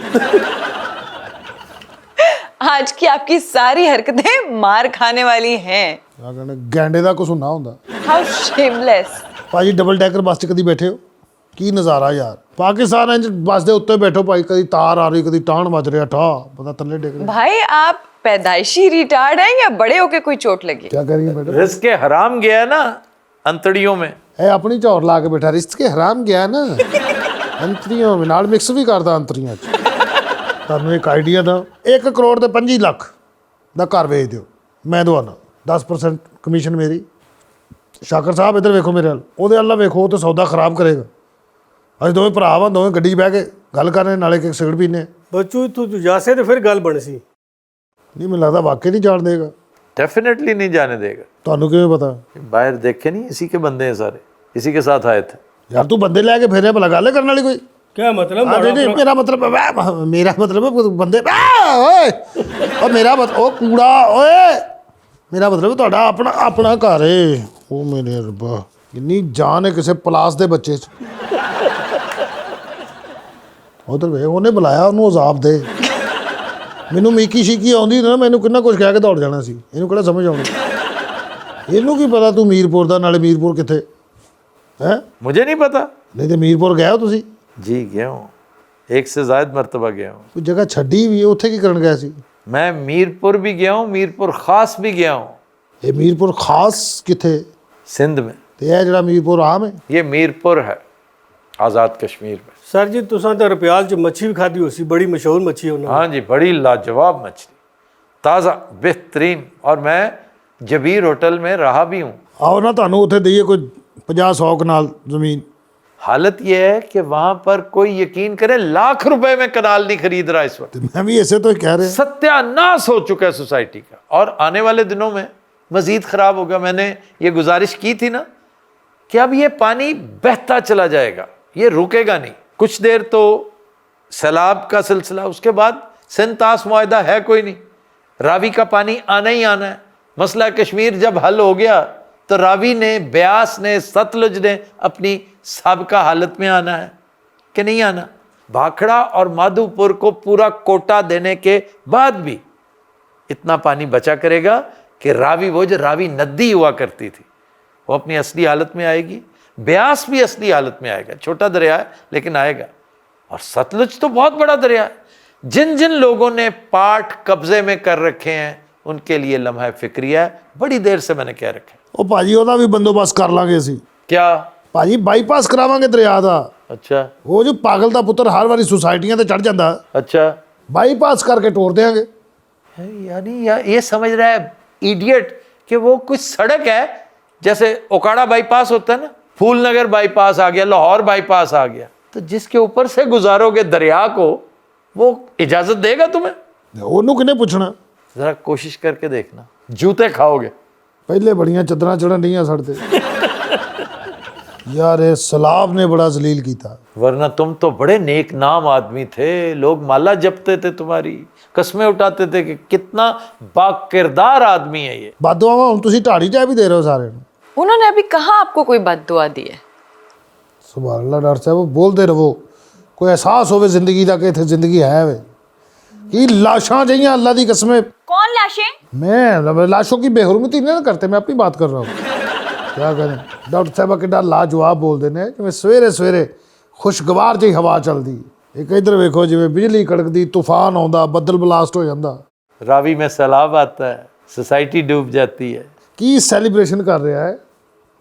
आज की आपकी सारी हरकतें मार खाने वाली हैं। ਆ ਕਹਿੰਦੇ ਗੈਂਡੇ ਦਾ ਕੁਛ ਹੁੰਦਾ ਹੁੰਦਾ। How shameless। ਭਾਜੀ ਡਬਲ ਡੈਕਰ ਬੱਸ 'ਚ ਕਦੀ ਬੈਠੇ ਹੋ? ਕੀ ਨਜ਼ਾਰਾ ਯਾਰ। ਪਾਕਿਸਤਾਨ ਇੰਜ ਬੱਸ ਦੇ ਉੱਤੇ ਬੈਠੋ ਭਾਈ, ਕਦੀ ਤਾਰ ਆ ਰਹੀ, ਕਦੀ ਟਾਣ ਵੱਜ ਰਿਹਾ, ਠਾ ਪਤਾ ਥੱਲੇ ਡਿੱਗ ਰਿਹਾ। भाई आप पैदाइशी रिटार्ड हैं या बड़े होके कोई चोट लगी? क्या कह रही है मैडम? रिस्क के हराम गया है ना अंतड़ियों में। ਇਹ ਆਪਣੀ ਝੌਰ ਲਾ ਕੇ ਬੈਠਾ, ਰਿਸਕ ਕੇ ਹਰਾਮ ਗਿਆ ਨਾ ਅੰਤਰੀਆਂ ਵਿੱਚ, ਨਾਲ ਮਿਕਸ ਵੀ ਕਰਦਾ ਅੰਤਰੀਆਂ 'ਚ। ਤੁਹਾਨੂੰ ਇੱਕ ਆਈਡੀਆ ਦਾ, 1 ਕਰੋੜ ਤੇ 25 ਲੱਖ ਦਾ ਘਰ ਵੇਚ ਦਿਓ, ਮੈਂ ਦਵਾਨਾ 10% ਕਮਿਸ਼ਨ ਮੇਰੀ। ਸ਼ਾਕਰ ਸਾਹਿਬ ਇੱਧਰ ਵੇਖੋ ਮੇਰੇ ਵੱਲ, ਉਹਦੇ ਵੱਲ ਵੇਖੋ, ਉਹ ਤਾਂ ਸੌਦਾ ਖਰਾਬ ਕਰੇਗਾ। ਅਸੀਂ ਦੋਵੇਂ ਭਰਾ ਵਾਂ, ਦੋਵੇਂ ਗੱਡੀ 'ਚ ਬਹਿ ਕੇ ਗੱਲ ਕਰ ਰਹੇ, ਨਾਲੇ ਇੱਕ ਸਿਗਰਟ ਪੀਨੇ। बच्चू तू जा से तो फिर गल बन सी। ਨਹੀਂ ਮੈਨੂੰ ਲੱਗਦਾ ਵਾਕਈ ਨਹੀਂ ਜਾਣ ਦੇਗਾ। डेफिनेटली नहीं जाने देगा। ਤੁਹਾਨੂੰ ਕਿਵੇਂ ਪਤਾ? बाहर देखे नहीं, इसी के बंदे हैं सारे, इसी के साथ आए थे। ਯਾਰ ਤੂੰ ਬੰਦੇ ਲੈ ਕੇ ਫੇਰਿਆ ਭਲਾ ਗੱਲ ਕਰਨ ਵਾਲੀ ਕੋਈ? क्या मतलब? ਆ ਨਹੀਂ ਮੇਰਾ ਮਤਲਬ ਬੰਦੇ ਓਏ ਉਹ ਮੇਰਾ ਉਹ ਕੂੜਾ ਓਏ ਮੇਰਾ ਮਤਲਬ ਤੁਹਾਡਾ ਆਪਣਾ ਘਰ ਏ। ਉਹ ਮੇਰੇ ਰੱਬਾ ਇੰਨੀ ਜਾਨ ਹੈ ਕਿਸੇ ਪਲਾਸ ਦੇ ਬੱਚੇ 'ਚ। ਉਧਰ ਵੇ ਉਹਨੇ ਬੁਲਾਇਆ, ਉਹਨੂੰ ਅਜ਼ਾਬ ਦੇ। ਮੈਨੂੰ ਮੀਕੀ ਸ਼ੀਕੀ ਆਉਂਦੀ ਨਾ, ਮੈਨੂੰ ਕਿੰਨਾ ਕੁਝ ਕਹਿ ਕੇ ਦੌੜ ਜਾਣਾ ਸੀ। ਇਹਨੂੰ ਕਿਹੜਾ ਸਮਝ ਆਉਣੀ? ਇਹਨੂੰ ਕੀ ਪਤਾ ਤੂੰ ਮੀਰਪੁਰ ਦਾ, ਨਾਲੇ ਮੀਰਪੁਰ ਕਿੱਥੇ ਹੈ? मुझे नहीं पता। ਨਹੀਂ ਤੇ ਮੀਰਪੁਰ ਗਿਆ ਹੋ ਤੁਸੀਂ? जी गया हूँ, एक से ज्यादा मरतबा गया हूँ। ਕੋਈ ਜਗ੍ਹਾ ਛੱਡੀ ਵੀ ਹੈ, ਉੱਥੇ ਕੀ ਕਰਨ ਗਿਆ ਸੀ? मैं मीरपुर भी गया हूँ, मीरपुर खास भी गया हूँ, ਇਹ ਮੀਰਪੁਰ ਖਾਸ ਕਿੱਥੇ? सिंध में। ਤੇ ਇਹ ਜਿਹੜਾ ਮੀਰਪੁਰ ਆਮ ਹੈ? ये मीरपुर है आज़ाद कश्मीर में। सर जी तुसां तो रुपयाल च मच्छी भी खाधी हो सी, बड़ी मशहूर मच्छी है उन्होंने। हाँ जी, बड़ी लाजवाब मछली, ताज़ा बेहतरीन। और मैं जबीर होटल में रहा भी हूँ। ਆਓ ਨਾ ਤੁਹਾਨੂੰ ਉੱਥੇ ਦਈਏ ਕੋਈ 50-100 ਕਨਾਲ ਜ਼ਮੀਨ। हालत यह है कि वहाँ पर कोई यकीन करे लाख रुपए में कनाल नहीं खरीद रहा इस वक्त। ਤੇ ਮੈਂ ਵੀ ਇਸੇ ਤੋਂ ਹੀ ਕਹਿ ਰਿਹਾ। सत्यानाश हो चुका है सोसाइटी का, और आने वाले दिनों में मजीद खराब होगा। मैंने ये गुजारिश की थी ना कि अब ये पानी बहता चला जाएगा, ये रुकेगा नहीं। कुछ देर तो सैलाब का सिलसिला, उसके बाद सिंध-तास मुआहदा है कोई नहीं, रावी का पानी आना ही आना है। मसला कश्मीर जब हल हो गया तो रावी ने, ब्यास ने, सतलुज ने अपनी साबिका हालत में आना है कि नहीं आना। भाखड़ा और माधोपुर को पूरा कोटा देने के बाद भी इतना पानी बचा करेगा कि रावी, वो जो रावी नदी हुआ करती थी, वो अपनी असली हालत में आएगी। ब्यास भी असली हालत में आएगा, छोटा दरिया है लेकिन आएगा। और सतलुज तो बहुत बड़ा दरिया है। जिन जिन लोगों ने पाट कब्जे में कर रखे हैं उनके लिए लम्हा फिक्रिया है, बड़ी देर से मैंने कह रखा है। ਉਹ ਭਾਜੀ ਉਹਦਾ ਵੀ ਬੰਦੋਬਸਤ ਕਰ ਲਾਂਗੇ ਅਸੀਂ। क्या? ਭਾਜੀ ਬਾਈਪਾਸ ਕਰਾਵਾਂਗੇ ਦਰਿਆ ਦਾ। अच्छा ਉਹ ਜੋ ਪਾਗਲ ਦਾ ਪੁੱਤਰ ਹਰ ਵਾਰੀ ਸੁਸਾਇਟੀਆਂ ਤੇ ਚੜ ਜਾਂਦਾ, अच्छा। ਬਾਈਪਾਸ ਕਰਕੇ ਤੋੜ ਦੇਾਂਗੇ। यानी ये समझ रहा है इडियट कि वो कुछ सड़क है, जैसे ओकाड़ा बाईपास होता है ना, फूलनगर बाईपास आ गया, लाहौर बाईपास आ गया, तो जिसके ऊपर से गुजारोगे दरिया को, वो इजाजत देगा तुम्हें? ਉਹਨੂੰ ਕਿਹਨੇ ਪੁੱਛਣਾ? जरा कोशिश करके देखना, जूते खाओगे। ਪਹਿਲੇ ਬੜੀਆਂ ਚੱਦਰਾਂ ਚੜਨ ਡੀਆਂ ਸਾਡੇ ਤੇ। ਯਾਰ ਇਹ ਸਲਾਬ ਨੇ ਬੜਾ ਜ਼ਲੀਲ ਕੀਤਾ। वरना तुम तो बड़े नेक नाम आदमी थे, लोग माला जपते थे, तुम्हारी कस्में उठाते थे कि कितना बाकिरदार आदमी है ये। ਬਾਦੂਆਵਾਂ ਹੁਣ ਤੁਸੀਂ ਢਾੜੀ ਚਾਹ ਵੀ ਦੇ ਰਹੇ ਹੋ ਸਾਰਿਆਂ ਨੂੰ। उन्होंने अभी कहाँ आपको कोई बद्दुआ दी है? ਸੁਭਾਨ ਅੱਲਾਹ ਡਾਕਟਰ ਸਾਹਿਬ, ਬੋਲਦੇ ਰਹੋ, ਕੋਈ ਅਹਿਸਾਸ ਹੋਵੇ ਜ਼ਿੰਦਗੀ ਦਾ ਕਿ ਇੱਥੇ ਜ਼ਿੰਦਗੀ ਹੈ ਵੇ। ਕੀ ਲਾਸ਼ਾਂ ਜਈਆਂ, ਅੱਲਾ ਦੀ ਕਸਮੇ। कौन लाशें? मैं लाशों की बेहरमती नहीं ना करते, मैं अपनी बात कर रहा हूँ। क्या करें डॉक्टर साहब कितना लाजवाब बोलते हैं कि सवेरे सवेरे खुशगवार जी हवा चलती, एक इधर वेखो जिवें बिजली कड़कदी, तूफान आउंदा, बदल ब्लास्ट हो जाता, रावी में सैलाब आता है, सोसाइटी डूब जाती है। की सैलीब्रेशन कर रहा है?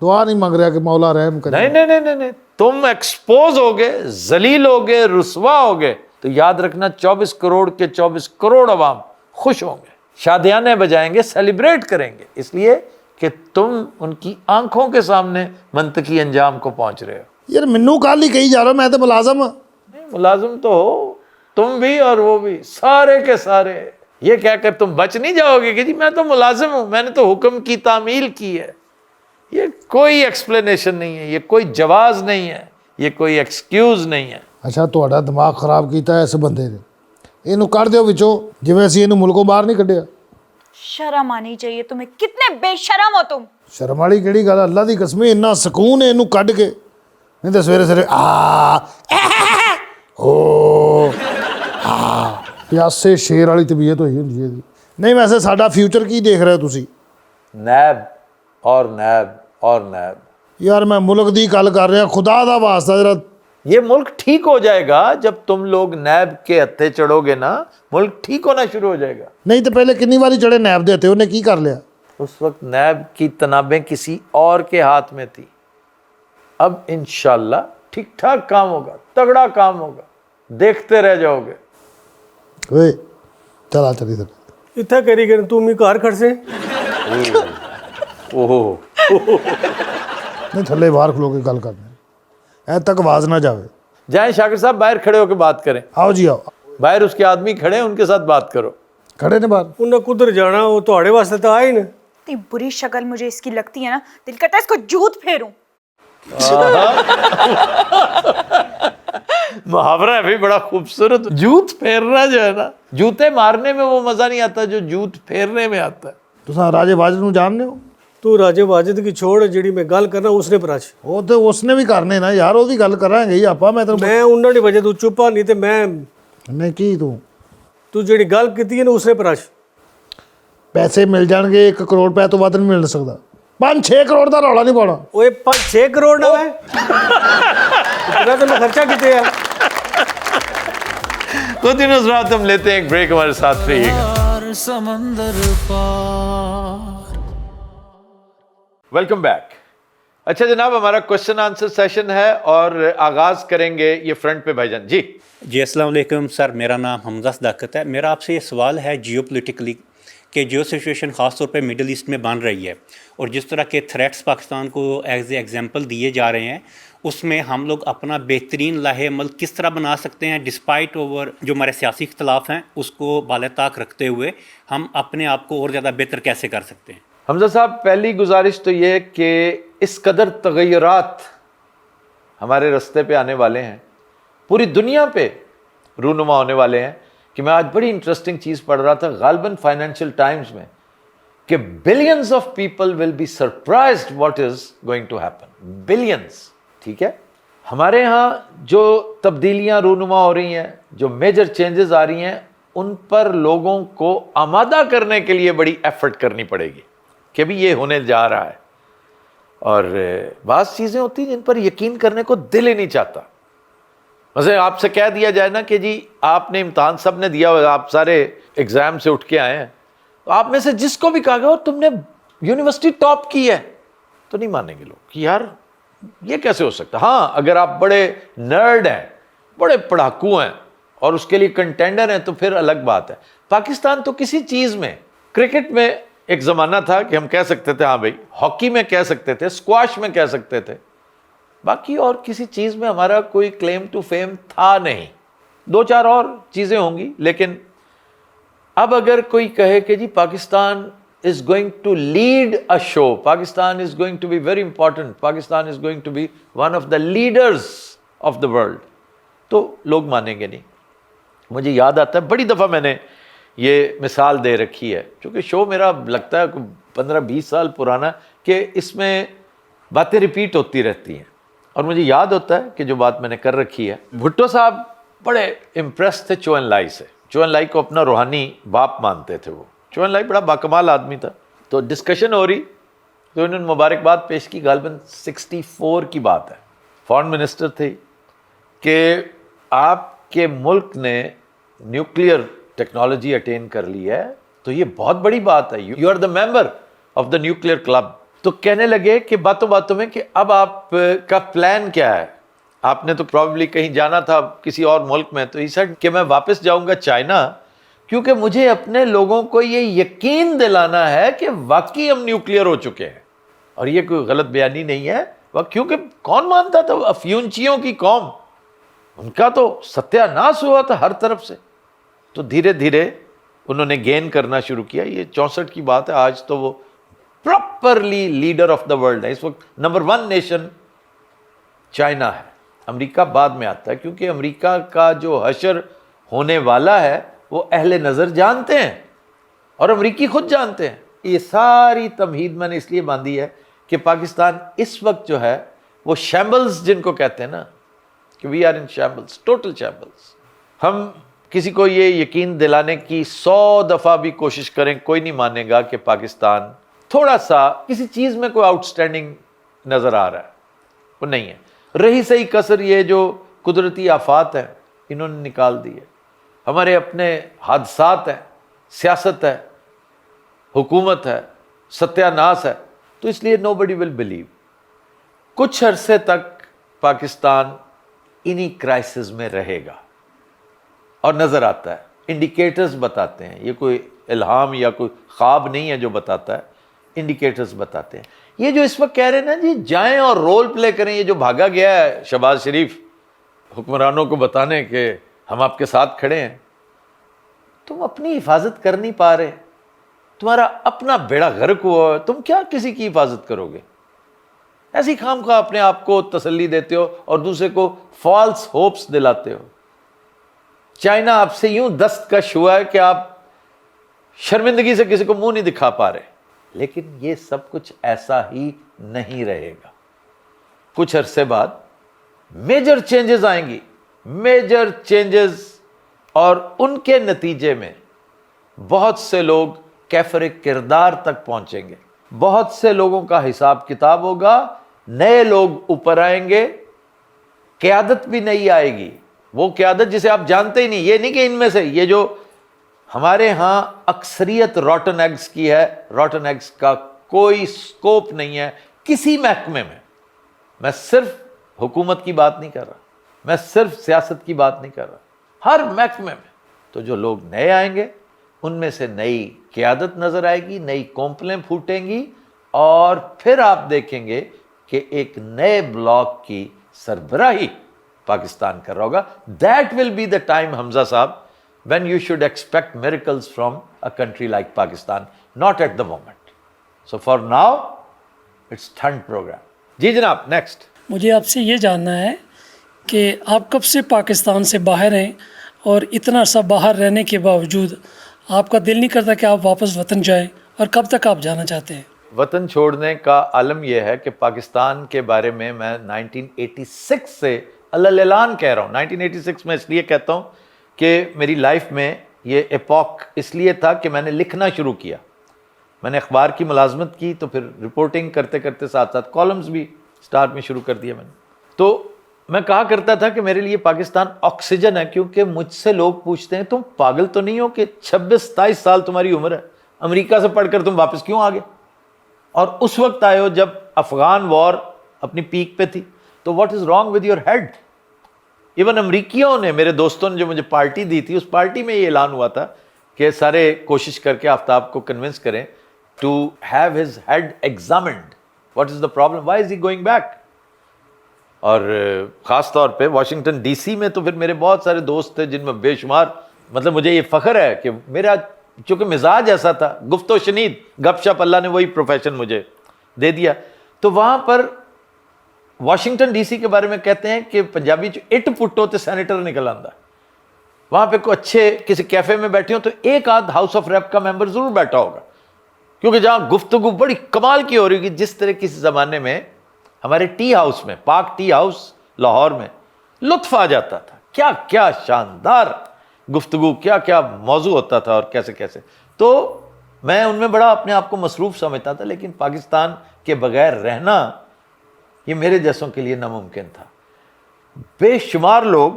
दुआ नहीं मांग रहा कि मौला रहम करे? नहीं नहीं नहीं नहीं नहीं, तुम एक्सपोज होगे, जलील होगे, रुसवा होगे, तो याद रखना 24 करोड़ के 24 करोड़ अवाम खुश होंगे, शादियाने बजाएंगे, सेलिब्रेट करेंगे, इसलिए कि तुम उनकी आंखों के सामने मंतकी अंजाम को पहुंच रहे हो। यार मैनू कल ही कही जा रहा, मैं तो मुलाजम हाँ। नहीं, मुलाजिम तो हो तुम भी और वो भी, सारे के सारे। ये कहकर तुम बच नहीं जाओगे कि जी मैं तो मुलाजिम हूँ, मैंने तो हुक्म की तामील की है। ये कोई एक्सप्लेनेशन नहीं है, ये कोई जवाज नहीं है, ये कोई एक्सक्यूज नहीं है। अच्छा ਤੁਹਾਡਾ ਦਿਮਾਗ ਖਰਾਬ ਕੀਤਾ ਇਸ ਬੰਦੇ ਨੇ, ਇਹਨੂੰ ਕੱਢ ਦਿਓ ਵਿੱਚੋਂ, ਜਿਵੇਂ ਅਸੀਂ ਇਹਨੂੰ ਮੁਲਕੋਂ ਬਾਹਰ ਨਹੀਂ ਕੱਢਿਆ। शर्म आनी चाहिए तुम्हें, कितने बेशरम हो तुम। ਸ਼ਰਮ ਵਾਲੀ ਕਿਹੜੀ ਗੱਲ, ਅੱਲਾ ਦੀ ਕਸਮ ਇੰਨਾ ਸਕੂਨ ਹੈ ਇਹਨੂੰ ਕੱਢ ਕੇ। ਨਹੀਂ ਤਾਂ ਸਵੇਰੇ ਸਵੇਰੇ ਓ ਪਿਆਸੇ ਸ਼ੇਰ ਵਾਲੀ ਤਬੀਅਤ ਹੋਈ ਹੁੰਦੀ ਹੈ ਇਹਦੀ। ਨਹੀਂ ਵੈਸੇ ਸਾਡਾ ਫਿਊਚਰ ਕੀ ਦੇਖ ਰਹੇ ਹੋ ਤੁਸੀਂ? नैब और नैब और नैब। ਯਾਰ ਮੈਂ ਮੁਲਕ ਦੀ ਗੱਲ ਕਰ ਰਿਹਾ, ਖੁਦਾ ਦਾ ਵਾਸਤਾ ਜਰਾ। ये मुल्क ठीक हो जाएगा जब तुम लोग नैब के हत्थे चढ़ोगे ना, मुल्क ठीक होना शुरू हो जाएगा। ਨਹੀਂ ਤਾਂ ਪਹਿਲੇ ਕਿੰਨੀ ਵਾਰੀ ਚੜੇ ਨੈਬ ਦੇ ਹੱਥੇ, ਉਹਨੇ ਕੀ ਕਰ ਲਿਆ? उस वक्त नैब की तनाबें किसी और के हाथ में थी। अब इंशाल्लाह ठीक ठाक काम होगा, तगड़ा काम होगा, देखते रह जाओगे। ਓਏ ਚਲਾ ਚਲੀ ਸਰ। इतना करी कर तुम ही कार खड़ से ओहो, ਨਹੀਂ ਥੱਲੇ ਬਾਹਰ ਖਲੋ ਕੇ ਗੱਲ ਕਰਨੀ, ਐ ਤੱਕ ਆਵਾਜ਼ ਨਾ ਜਾਵੇ। जाए शाकिर साहब, बाहर खड़े होकर बात करें। ਆਓ ਜੀ ਆਓ। बाहर उसके आदमी खड़े हैं, उनके साथ बात करो। खड़े ने बाहर। उन्हें कुधर जाना, वो थोड़े वास्ते तो आए ना। इतनी बुरी शक्ल मुझे इसकी लगती है ना, दिल करता है इसको जूत फेरूं। मुहावरा है भी बड़ा खूबसूरत। जूत फेरना जो है ना, जूते मारने में वो मजा नहीं आता जो जूत फेरने में आता है। तुसां राजे वाजिद नूं जानदे हो? तू राजे वाजिद की छोड़, जिहड़ी मैं गल करना उसने पराच। ਉਹ ਤੇ ਉਸਨੇ ਵੀ ਕਰਨੇ ਨਾ ਯਾਰ, ਉਹਦੀ ਗੱਲ ਕਰਾਂਗੇ ਹੀ ਆਪਾਂ। ਮੈਂ ਤੈਨੂੰ मैं उन्होंने नहीं वजह, तू चुपा नहीं तो मैं ਨਹੀਂ ਕੀ ਤੂੰ तू जिहड़ी गल की है ना उसने पराच। ਪੈਸੇ ਮਿਲ ਜਾਣਗੇ, 1 ਕਰੋੜ ਰੁਪਏ ਤੋਂ ਵੱਧ ਨਹੀਂ ਮਿਲ ਸਕਦਾ। 5-6 ਕਰੋੜ ਦਾ ਰੌਲਾ ਨਹੀਂ ਪਾਉਣਾ। ओए 5-6 करोड़ ना है इतना तो मैं खर्चा किते है। कुछ दिनों रात हम लेते हैं एक ब्रेक, हमारे साथ रहिएगा। पार समंदर पार। Welcome back. अच्छा जनाब, हमारा क्वेश्चन आंसर सेशन है और आगाज करेंगे ये फ्रंट पे भाईजान जी। जी अस्सलाम वालेकुम सर, मेरा नाम हमजा सदाकत है। मेरा आपसे ये सवाल है जियोपॉलिटिकली कि जो सिचुएशन ख़ास तौर पे मिडिल ईस्ट में बन रही है और जिस तरह के थ्रेट्स पाकिस्तान को एज ए एग्जांपल दिए जा रहे हैं, उसमें हम लोग अपना बेहतरीन लाहे अमल किस तरह बना सकते हैं डिस्पाइट ओवर जो हमारे सियासी इख्तलाफ हैं उसको बालताक रखते हुए हम अपने आप को और ज़्यादा बेहतर कैसे कर सकते हैं? हमजा साहब, पहली गुजारिश तो ये कि इस कदर तगय्युरात हमारे रास्ते पे आने वाले हैं, पूरी दुनिया पे रूनुमा होने वाले हैं कि मैं आज बड़ी इंटरेस्टिंग चीज़ पढ़ रहा था गालिबन फाइनेंशियल टाइम्स में कि billions of people will be surprised what is going to happen. Billions, ठीक है। हमारे यहाँ जो तब्दीलियाँ रूनुमा हो रही हैं, जो मेजर चेंजेस आ रही हैं, उन पर लोगों को आमादा करने के लिए बड़ी एफर्ट करनी पड़ेगी कि अभी ये होने जा रहा है। और बाज़ चीज़ें होती हैं जिन पर यकीन करने को दिल ही नहीं चाहता। वैसे आपसे कह दिया जाए ना कि जी आपने इम्तहान सब ने दिया हुआ, आप सारे एग्ज़ाम से उठ के आए हैं, तो आप में से जिसको भी कहा गया और तुमने यूनिवर्सिटी टॉप की है, तो नहीं मानेंगे लोग कि यार ये कैसे हो सकता। हाँ, अगर आप बड़े नर्ड हैं, बड़े पढ़ाकू हैं और उसके लिए कंटेंडर हैं तो फिर अलग बात है। पाकिस्तान तो किसी चीज़ में, क्रिकेट में एक ज़माना था कि हम कह सकते थे हाँ भाई, हॉकी में कह सकते थे, स्क्वाश में कह सकते थे, बाकी और किसी चीज़ में हमारा कोई क्लेम टू फेम था नहीं। 2-4 और चीज़ें होंगी, लेकिन अब अगर कोई कहे कि जी Pakistan is going to lead a show, Pakistan is going to be very important, Pakistan is going to be one of the leaders of the world, तो लोग मानेंगे नहीं। मुझे याद आता है, बड़ी दफ़ा मैंने ये मिसाल दे रखी है, क्योंकि शो मेरा लगता है 15-20 साल पुराना, कि इसमें बातें रिपीट होती रहती हैं। और मुझे याद होता है कि जो बात मैंने कर रखी है, भुट्टो साहब बड़े इम्प्रेस थे चो एन लाई से। चो एन लाई को अपना रूहानी बाप मानते थे वो। चो एन लाई बड़ा बाकमाल आदमी था। तो डिस्कशन हो रही तो इन्होंने मुबारकबाद पेश की, गालिबन 64 की बात है। फॉरेन मिनिस्टर थे कि आपके मुल्क ने न्यूक्लियर टेक्नोलॉजी अटेन कर ली है, तो ये बहुत बड़ी बात है, you are the member of the nuclear club. तो कहने लगे कि बातों बातों में कि अब आप का प्लान क्या है, आपने तो प्रॉब्ली कहीं जाना था किसी और मुल्क में, तो इस कि मैं वापस जाऊंगा चाइना, क्योंकि मुझे अपने लोगों को ये यकीन दिलाना है कि वाकई हम न्यूक्लियर हो चुके हैं। और ये कोई गलत बयानी नहीं है, क्योंकि कौन मानता था, अफ्यूंचियों की कौम, उनका तो सत्यानाश हुआ था हर तरफ से। तो धीरे धीरे उन्होंने गेन करना शुरू किया। ये 64 की बात है, आज तो वो properly leader of the world है। इस वक्त नंबर 1 नेशन चाइना है, अमेरिका बाद में आता है, क्योंकि अमेरिका का जो हशर होने वाला है वो अहले नज़र जानते हैं और अमेरिकी खुद जानते हैं। ये सारी तमहीद मैंने इसलिए बांधी है कि पाकिस्तान इस वक्त जो है वो शैम्बल्स जिनको कहते हैं ना, कि we are in shambles, total shambles. हम किसी को ये यकीन दिलाने की 100 दफ़ा भी कोशिश करें, कोई नहीं मानेगा कि पाकिस्तान थोड़ा सा किसी चीज़ में कोई आउटस्टैंडिंग नज़र आ रहा है, वो नहीं है। रही सही कसर ये जो कुदरती आफात है इन्होंने निकाल दी है, हमारे अपने हादसात हैं, सियासत है, हुकूमत है, सत्यानाश है, तो इसलिए नोबडी विल बिलीव। कुछ अरसे तक पाकिस्तान इन्हीं क्राइसिस में रहेगा और नज़र आता है, इंडिकेटर्स बताते हैं, ये कोई इल्हाम या कोई ख्वाब नहीं है जो बताता है, इंडिकेटर्स बताते हैं। ये जो इस वक्त कह रहे हैं ना जी जाएं और रोल प्ले करें, ये जो भागा गया है शहबाज शरीफ हुक्मरानों को बताने के हम आपके साथ खड़े हैं, تم اپنی حفاظت کر نہیں پا رہے, تمہارا اپنا بیڑا غرق ہوا ہے, تم کیا کسی کی حفاظت کرو گے؟ ایسی خام خواہ اپنے آپ کو تسلی دیتے ہو اور دوسرے کو فالس ہوپس دلاتے ہو. چائنا آپ سے یوں دستکش ہوا ہے کہ آپ شرمندگی سے کسی کو منہ نہیں دکھا پا رہے, لیکن یہ سب کچھ ایسا ہی نہیں رہے گا. کچھ عرصے بعد میجر چینجز آئیں گی, میجر چینجز, اور ان کے نتیجے میں بہت سے لوگ کیفر کردار تک پہنچیں گے, بہت سے لوگوں کا حساب کتاب ہوگا, نئے لوگ اوپر آئیں گے, قیادت بھی نہیں آئے گی, وہ قیادت جسے آپ جانتے ہی نہیں. یہ نہیں کہ ان میں سے یہ جو ہمارے ہاں اکثریت روٹن ایگز کی ہے, روٹن ایگز کا کوئی سکوپ نہیں ہے کسی محکمے میں. میں صرف حکومت کی بات نہیں کر رہا, میں صرف سیاست کی بات نہیں کر رہا, ہر محکمے میں. تو جو لوگ نئے آئیں گے ان میں سے نئی قیادت نظر آئے گی, نئی کونپلیں پھوٹیں گی, اور پھر آپ دیکھیں گے کہ ایک نئے بلاک کی سربراہی پاکستان کر رہا ہوگا. That will be the time Hamza sahab when you should expect miracles from a country like Pakistan, not at the moment. So for now, it's stunt program. جی جناب, next. مجھے آپ سے یہ جاننا ہے کہ آپ کب سے پاکستان سے باہر ہیں, اور اتنا عرصہ باہر رہنے کے باوجود آپ کا دل نہیں کرتا کہ آپ واپس وطن جائیں, اور کب تک آپ جانا چاہتے ہیں؟ وطن چھوڑنے کا عالم یہ ہے کہ پاکستان کے بارے میں 1986 سے اعلان کہہ رہا ہوں. 1986 میں اس لیے کہتا ہوں کہ میری لائف میں یہ ایپوک اس لیے تھا کہ میں نے لکھنا شروع کیا. میں نے اخبار کی ملازمت کی, تو پھر رپورٹنگ کرتے کرتے ساتھ ساتھ کالمز بھی اسٹار میں شروع کر دیا میں نے. تو میں کہا کرتا تھا کہ میرے لیے پاکستان آکسیجن ہے, کیونکہ مجھ سے لوگ پوچھتے ہیں تم پاگل تو نہیں ہو کہ 26-27 سال تمہاری عمر ہے, امریکہ سے پڑھ کر تم واپس کیوں آ گئے, اور اس وقت آئے ہو جب افغان وار اپنی پیک پہ تھی. تو what is wrong with your head? Even امریکیوں نے, میرے دوستوں نے جو مجھے پارٹی دی تھی, اس پارٹی میں یہ اعلان ہوا تھا کہ سارے کوشش کر کے آفتاب کو کنونس کریں to have his head examined. What is the problem, why is he going back? اور خاص طور پہ واشنگٹن ڈی سی میں تو پھر میرے بہت سارے دوست تھے جن میں بے شمار, مطلب مجھے یہ فخر ہے کہ میرا چونکہ مزاج ایسا تھا, گفت و شنید, گپ شپ, اللہ نے وہی پروفیشن مجھے دے دیا. تو وہاں پر واشنگٹن ڈی سی کے بارے میں کہتے ہیں کہ پنجابی جو اٹ پٹو تے سینیٹر نکل آندا. وہاں پہ کوئی اچھے کسی کیفے میں بیٹھے ہوں تو ایک آدھ ہاؤس آف ریپ کا ممبر ضرور بیٹھا ہوگا, کیونکہ جہاں گفتگو بڑی کمال کی ہو رہی ہوگی. جس طرح کسی زمانے میں ہمارے ٹی ہاؤس میں, پاک ٹی ہاؤس لاہور میں, لطف آ جاتا تھا, کیا کیا شاندار گفتگو, کیا کیا موضوع ہوتا تھا, اور کیسے کیسے. تو میں ان میں بڑا اپنے آپ کو مصروف سمجھتا تھا, لیکن پاکستان کے بغیر رہنا یہ میرے جیسوں کے لیے ناممکن تھا. بے شمار لوگ,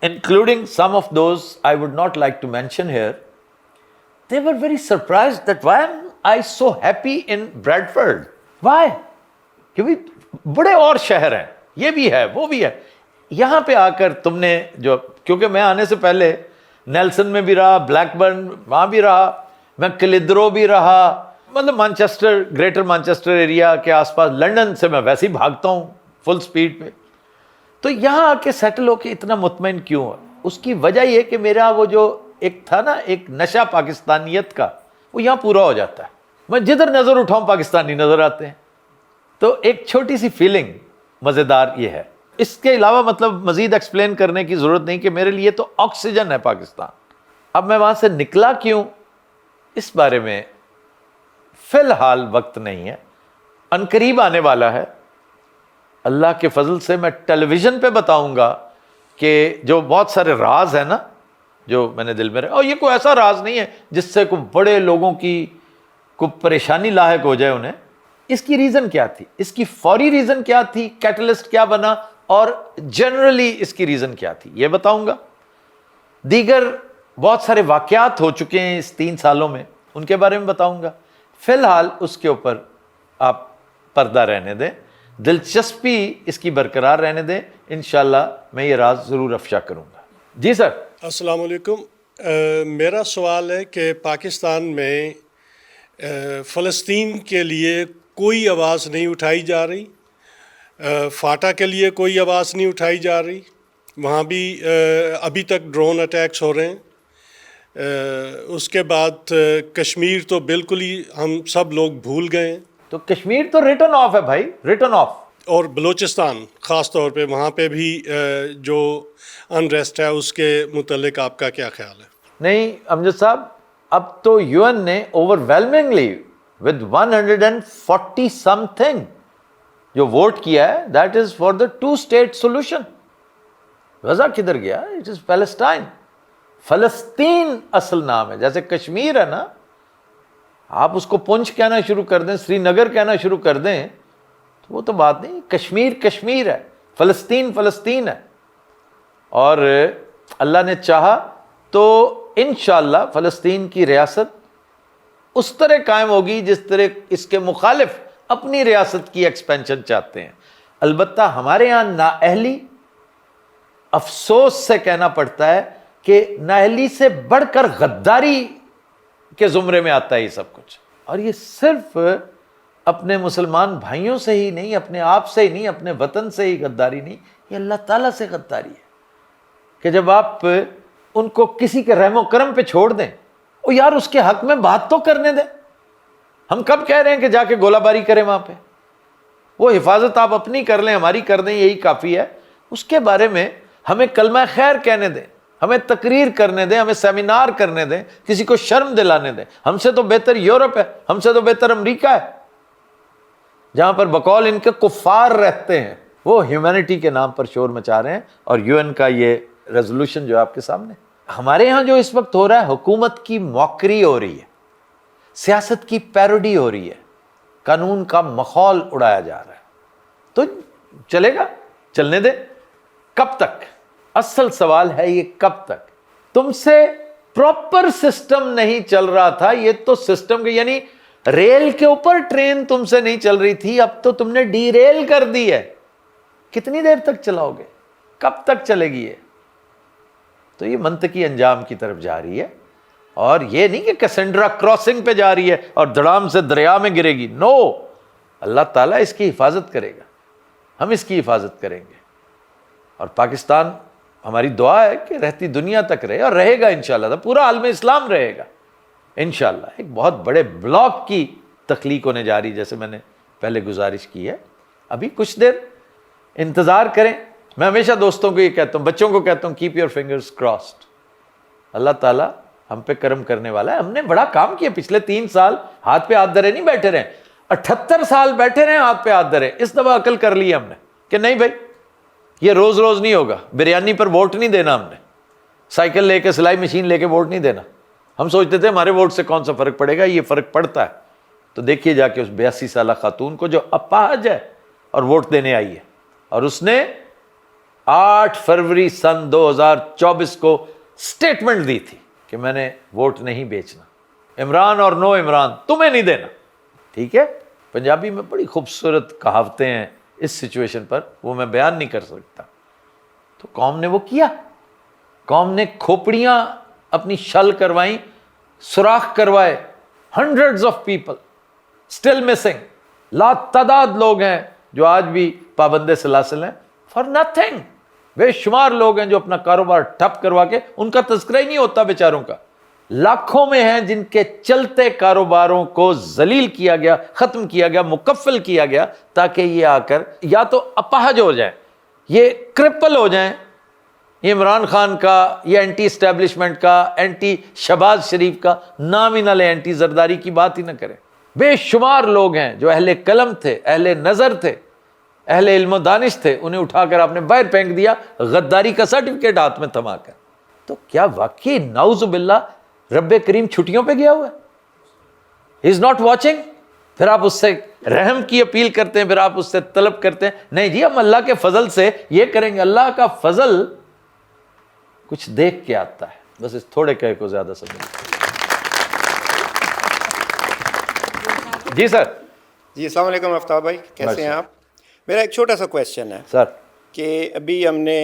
including some of those I would not like to mention here, they were very surprised that why am I so happy in Bradford? Why? کیونکہ بڑے اور شہر ہیں, یہ بھی ہے وہ بھی ہے. یہاں پہ آ کر تم نے جو, کیونکہ میں آنے سے پہلے نیلسن میں بھی رہا, بلیک برن وہاں بھی رہا, میں کلیدرو بھی رہا, مطلب مانچسٹر, گریٹر مانچسٹر ایریا کے آس پاس, لنڈن سے میں ویسے ہی بھاگتا ہوں فل سپیڈ پہ. تو یہاں آ کے سیٹل ہو کے اتنا مطمئن کیوں ہے؟ اس کی وجہ یہ کہ میرا وہ جو ایک تھا نا, ایک نشہ پاکستانیت کا, وہ یہاں پورا ہو جاتا ہے. میں جدھر نظر اٹھاؤں پاکستانی نظر آتے ہیں. تو ایک چھوٹی سی فیلنگ مزیدار یہ ہے. اس کے علاوہ مطلب مزید ایکسپلین کرنے کی ضرورت نہیں کہ میرے لیے تو آکسیجن ہے پاکستان. اب میں وہاں سے نکلا کیوں, اس بارے میں فی الحال وقت نہیں ہے, عنقریب آنے والا ہے. اللہ کے فضل سے میں ٹیلی ویژن پہ بتاؤں گا کہ جو بہت سارے راز ہیں نا جو میں نے دل میں رکھا, اور یہ کوئی ایسا راز نہیں ہے جس سے کوئی بڑے لوگوں کی کوئی پریشانی لاحق ہو جائے انہیں. اس کی ریزن کیا تھی, اس کی فوری ریزن کیا تھی, کیٹلسٹ کیا بنا, اور جنرلی اس کی ریزن کیا تھی, یہ بتاؤں گا. دیگر بہت سارے واقعات ہو چکے ہیں اس 3 سالوں میں, ان کے بارے میں بتاؤں گا. فی الحال اس کے اوپر آپ پردہ رہنے دیں, دلچسپی اس کی برقرار رہنے دیں. انشاءاللہ میں یہ راز ضرور افشا کروں گا. جی سر. السلام علیکم. میرا سوال ہے کہ پاکستان میں فلسطین کے لیے کوئی آواز نہیں اٹھائی جا رہی, فاٹا کے لیے کوئی آواز نہیں اٹھائی جا رہی. وہاں بھی ابھی تک ڈرون اٹیکس ہو رہے ہیں. اس کے بعد کشمیر تو بالکل ہی ہم سب لوگ بھول گئے ہیں. تو کشمیر تو ریٹن آف ہے بھائی, ریٹن آف. اور بلوچستان خاص طور پہ, وہاں پہ بھی جو انریسٹ ہے اس کے متعلق آپ کا کیا خیال ہے؟ نہیں امجد صاحب, اب تو یو این نے اوور ویلمنگلی ود 140 سم تھنگ جو ووٹ کیا ہے, that is for the 2 state solution. Gaza کدھر گیا؟ It is Palestine. فلسطین اصل نام ہے. جیسے کشمیر ہے نا, آپ اس کو پنچ کہنا شروع کر دیں, سری نگر کہنا شروع کر دیں, تو وہ تو بات نہیں. کشمیر کشمیر ہے, فلسطین فلسطین ہے. اور اللہ نے چاہا تو انشاءاللہ فلسطین کی ریاست اس طرح قائم ہوگی جس طرح اس کے مخالف اپنی ریاست کی ایکسپینشن چاہتے ہیں. البتہ ہمارے یہاں نااہلی, افسوس سے کہنا پڑتا ہے کہ نااہلی سے بڑھ کر غداری کے زمرے میں آتا ہے یہ سب کچھ. اور یہ صرف اپنے مسلمان بھائیوں سے ہی نہیں, اپنے آپ سے ہی نہیں, اپنے وطن سے ہی غداری نہیں, یہ اللہ تعالیٰ سے غداری ہے کہ جب آپ ان کو کسی کے رحم و کرم پہ چھوڑ دیں, او یار اس کے حق میں بات تو کرنے دیں. ہم کب کہہ رہے ہیں کہ جا کے گولہ باری کریں وہاں پہ؟ وہ حفاظت آپ اپنی کر لیں, ہماری کر دیں, یہی کافی ہے. اس کے بارے میں ہمیں کلمہ خیر کہنے دیں, ہمیں تقریر کرنے دیں, ہمیں سیمینار کرنے دیں, کسی کو شرم دلانے دیں. ہم سے تو بہتر یورپ ہے, ہم سے تو بہتر امریکہ ہے, جہاں پر بقول ان کے کفار رہتے ہیں. وہ ہیومینٹی کے نام پر شور مچا رہے ہیں. اور یو این کا یہ ریزولوشن جو آپ کے سامنے, ہمارے ہاں جو اس وقت ہو رہا ہے, حکومت کی موکری ہو رہی ہے, سیاست کی پیروڈی ہو رہی ہے, قانون کا مخول اڑایا جا رہا ہے. تو چلے گا, چلنے دیں. کب تک؟ اصل سوال ہے یہ کب تک. تم سے پراپر سسٹم نہیں چل رہا تھا, یہ تو سسٹم کے, یعنی ریل کے اوپر ٹرین تم سے نہیں چل رہی تھی, اب تو تم نے ڈی ریل کر دی ہے. کتنی دیر تک چلاؤ گے؟ کب تک چلے گی یہ؟ تو یہ منطقی انجام کی طرف جا رہی ہے, اور یہ نہیں کہ کیسنڈرا کراسنگ پہ جا رہی ہے اور دھڑام سے دریا میں گرے گی. نو, اللہ تعالیٰ اس کی حفاظت کرے گا, ہم اس کی حفاظت کریں گے. اور پاکستان, ہماری دعا ہے کہ رہتی دنیا تک رہے, اور رہے گا انشاءاللہ, پورا عالم اسلام رہے گا انشاءاللہ. ایک بہت بڑے بلاک کی تخلیق ہونے جا رہی, جیسے میں نے پہلے گزارش کی ہے. ابھی کچھ دیر انتظار کریں. میں ہمیشہ دوستوں کو یہ کہتا ہوں, بچوں کو کہتا ہوں, کیپ یور فنگرز کراسڈ. اللہ تعالیٰ ہم پہ کرم کرنے والا ہے. ہم نے بڑا کام کیا پچھلے 3 سال, ہاتھ پہ ہاتھ دھرے نہیں بیٹھے رہے, 78 سال بیٹھے رہے ہاتھ پہ ہاتھ دھرے. اس دفعہ عقل کر لی ہم نے کہ نہیں بھائی, یہ روز روز نہیں ہوگا. بریانی پر ووٹ نہیں دینا ہم نے, سائیکل لے کے, سلائی مشین لے کے ووٹ نہیں دینا. ہم سوچتے تھے ہمارے ووٹ سے کون سا فرق پڑے گا, یہ فرق پڑتا ہے. تو دیکھیے جا کے اس 82 سالہ خاتون کو جو اپاہج ہے اور ووٹ دینے آئی ہے, اور اس نے 8 فروری سن 2024 کو سٹیٹمنٹ دی تھی کہ میں نے ووٹ نہیں بیچنا. عمران اور نو عمران, تمہیں نہیں دینا. ٹھیک ہے, پنجابی میں بڑی خوبصورت کہاوتیں ہیں اس سچویشن پر, وہ میں بیان نہیں کر سکتا. تو قوم نے وہ کیا, قوم نے کھوپڑیاں اپنی شل کروائیں, سوراخ کروائے. Hundreds of people still missing, لا تعداد لوگ ہیں جو آج بھی پابند سلاسل ہیں فار نتھنگ. بے شمار لوگ ہیں جو اپنا کاروبار ٹھپ کروا کے, ان کا تذکرہ ہی نہیں ہوتا بیچاروں کا. لاکھوں میں ہیں جن کے چلتے کاروباروں کو ذلیل کیا گیا, ختم کیا گیا, مکفل کیا گیا, تاکہ یہ آ کر یا تو اپاہج ہو جائیں, یہ کرپل ہو جائیں. یہ عمران خان کا, یہ اینٹی اسٹیبلشمنٹ کا, اینٹی شہباز شریف کا نام ہی نہ لیں, اینٹی زرداری کی بات ہی نہ کریں. بے شمار لوگ ہیں جو اہل قلم تھے, اہل نظر تھے, اہل علم و دانش تھے, انہیں اٹھا کر آپ نے باہر پھینک دیا غداری کا سرٹیفکیٹ ہاتھ میں تھما کر. تو کیا واقعی نعوذ باللہ رب کریم چھٹیوں پہ گیا ہوا ہے؟ ہی از ناٹ واچنگ. پھر آپ اس سے رحم کی اپیل کرتے ہیں, پھر آپ اس سے طلب کرتے ہیں نہیں جی ہم اللہ کے فضل سے یہ کریں گے. اللہ کا فضل کچھ دیکھ کے آتا ہے. بس اس تھوڑے کہے کو زیادہ سمجھ. جی سر. جی السلام علیکم آفتاب بھائی, کیسے ہیں آپ؟ میرا ایک چھوٹا سا کویسچن ہے سر کہ ابھی ہم نے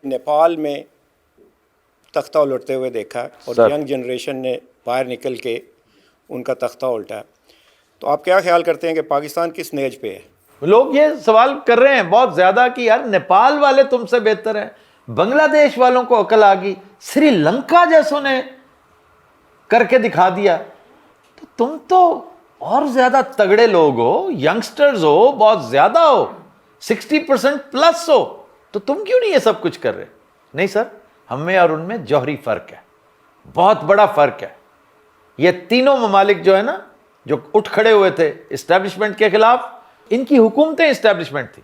نیپال میں تختہ الٹتے ہوئے دیکھا, اور ینگ جنریشن نے باہر نکل کے ان کا تختہ الٹا. تو آپ کیا خیال کرتے ہیں کہ پاکستان کس نیج پہ ہے؟ لوگ یہ سوال کر رہے ہیں بہت زیادہ کہ یار نیپال والے تم سے بہتر ہیں, بنگلہ دیش والوں کو عقل آ گئی, سری لنکا جیسوں نے کر کے دکھا دیا. تو تم تو اور زیادہ تگڑے لوگ ہو, ینگسٹرز ہو, بہت زیادہ ہو, 60% پلس ہو, تو تم کیوں نہیں یہ سب کچھ کر رہے؟ نہیں سر, ہم میں اور ان میں جوہری فرق ہے, بہت بڑا فرق ہے. یہ تینوں ممالک جو ہے نا, جو اٹھ کھڑے ہوئے تھے اسٹیبلشمنٹ کے خلاف, ان کی حکومتیں اسٹیبلشمنٹ تھی,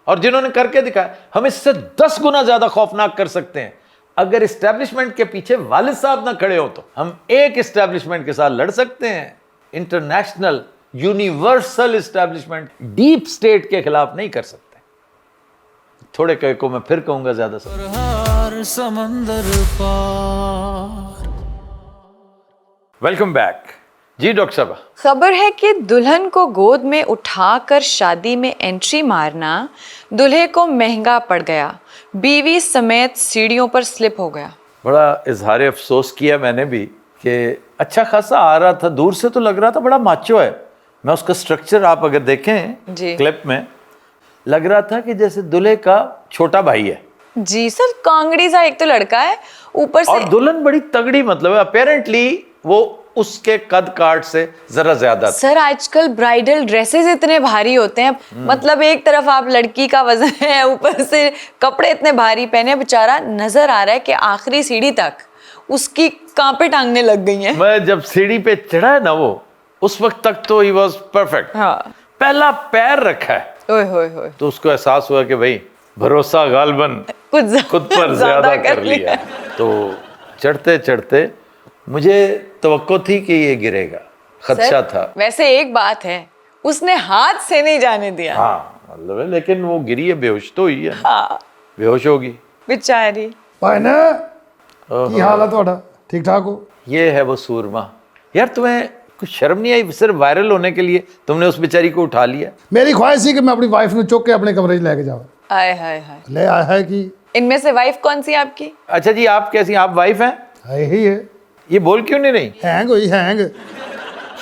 اور جنہوں نے کر کے دکھایا. ہم اس سے 10 گنا زیادہ خوفناک کر سکتے ہیں. اگر اسٹیبلشمنٹ کے پیچھے والد صاحب نہ کھڑے ہو تو ہم ایک اسٹیبلشمنٹ کے ساتھ لڑ سکتے ہیں, international universal establishment, deep state کے خلاف نہیں کر سکتے. تھوڑے کہے کو میں پھر کہوں گا زیادہ سے. ہر سمندر پار. Welcome back. جی ڈاکٹر صاحب, خبر ہے کہ دلہن کو گود میں اٹھا کر شادی میں انٹری مارنا دلہے کو مہنگا پڑ گیا, بیوی سمیت سیڑھیوں پر سلپ ہو گیا. بڑا اظہار افسوس کیا میں نے بھی کہ اچھا خاصا آ رہا تھا, دور سے تو لگ رہا تھا بڑا ماچو ہے. میں اس کا سٹرکچر آپ اگر دیکھیں کلپ میں, لگ رہا تھا کہ جیسے دلہے کا چھوٹا بھائی ہے. جی سر, کانگڑی سا ایک تو لڑکا ہے, اوپر سے اور دلہن بڑی تگڑی, مطلب ہے اپیرنٹلی وہ اس کے قد کاٹ سے ذرا زیادہ. سر آج کل برائڈل ڈریسز اتنے بھاری ہوتے ہیں, مطلب ایک طرف آپ لڑکی کا وزن ہے, اوپر سے کپڑے اتنے بھاری پہنے, بیچارہ نظر آ رہا ہے کہ آخری سیڑھی تک اس کی کانپیں ٹانگنے لگ گئی ہیں. میں جب سیڑھی پہ چڑھا ہے نا, وہ اس وقت تک تو ہی واز پرفیکٹ. ہاں, پہلا پیر رکھا ہے تو اس کو احساس ہوا کہ بھائی بھروسہ غالباً خود پر زیادہ کر لیا. تو چڑھتے چڑھتے مجھے توقع تھی کہ یہ گرے گا, خدشہ تھا. ویسے ایک بات ہے, اس نے ہاتھ سے نہیں جانے دیا. ہاں مطلب ہے, لیکن وہ گری ہے, بے ہوش تو ہوئی ہے, بے ہوش ہوگی بیچاری. ਭਾਈ ਨਾ ਕੀ ਹਾਲ ਹੈ ਤੁਹਾਡਾ? ਠੀਕ ਠਾਕ ਹੋ? یہ ہے وہ سورما. یار تمہیں کچھ شرم نہیں آئی صرف وائرل ہونے کے لیے تم نے اس بیچاری کو اٹھا لیا؟ ਮੇਰੀ ਖੁਆਇਸ਼ ਸੀ ਕਿ ਮੈਂ ਆਪਣੀ ਵਾਈਫ ਨੂੰ ਚੁੱਕ ਕੇ ਆਪਣੇ ਕਮਰੇ 'ਚ ਲੈ ਕੇ ਜਾਵਾਂ. آئے ہائے ہائے. ਲੈ ਆਇਆ ਹੈ ਕਿ ان میں سے وائف کون سی آپ کی؟ اچھا جی, آپ کیسی ہیں, آپ وائف ہیں؟ ਹੈ ਹੀ ਹੈ. یہ بول کیوں نہیں رہی؟ ਹੈਂਗ ਹੋਈ ਹੈਂਗ.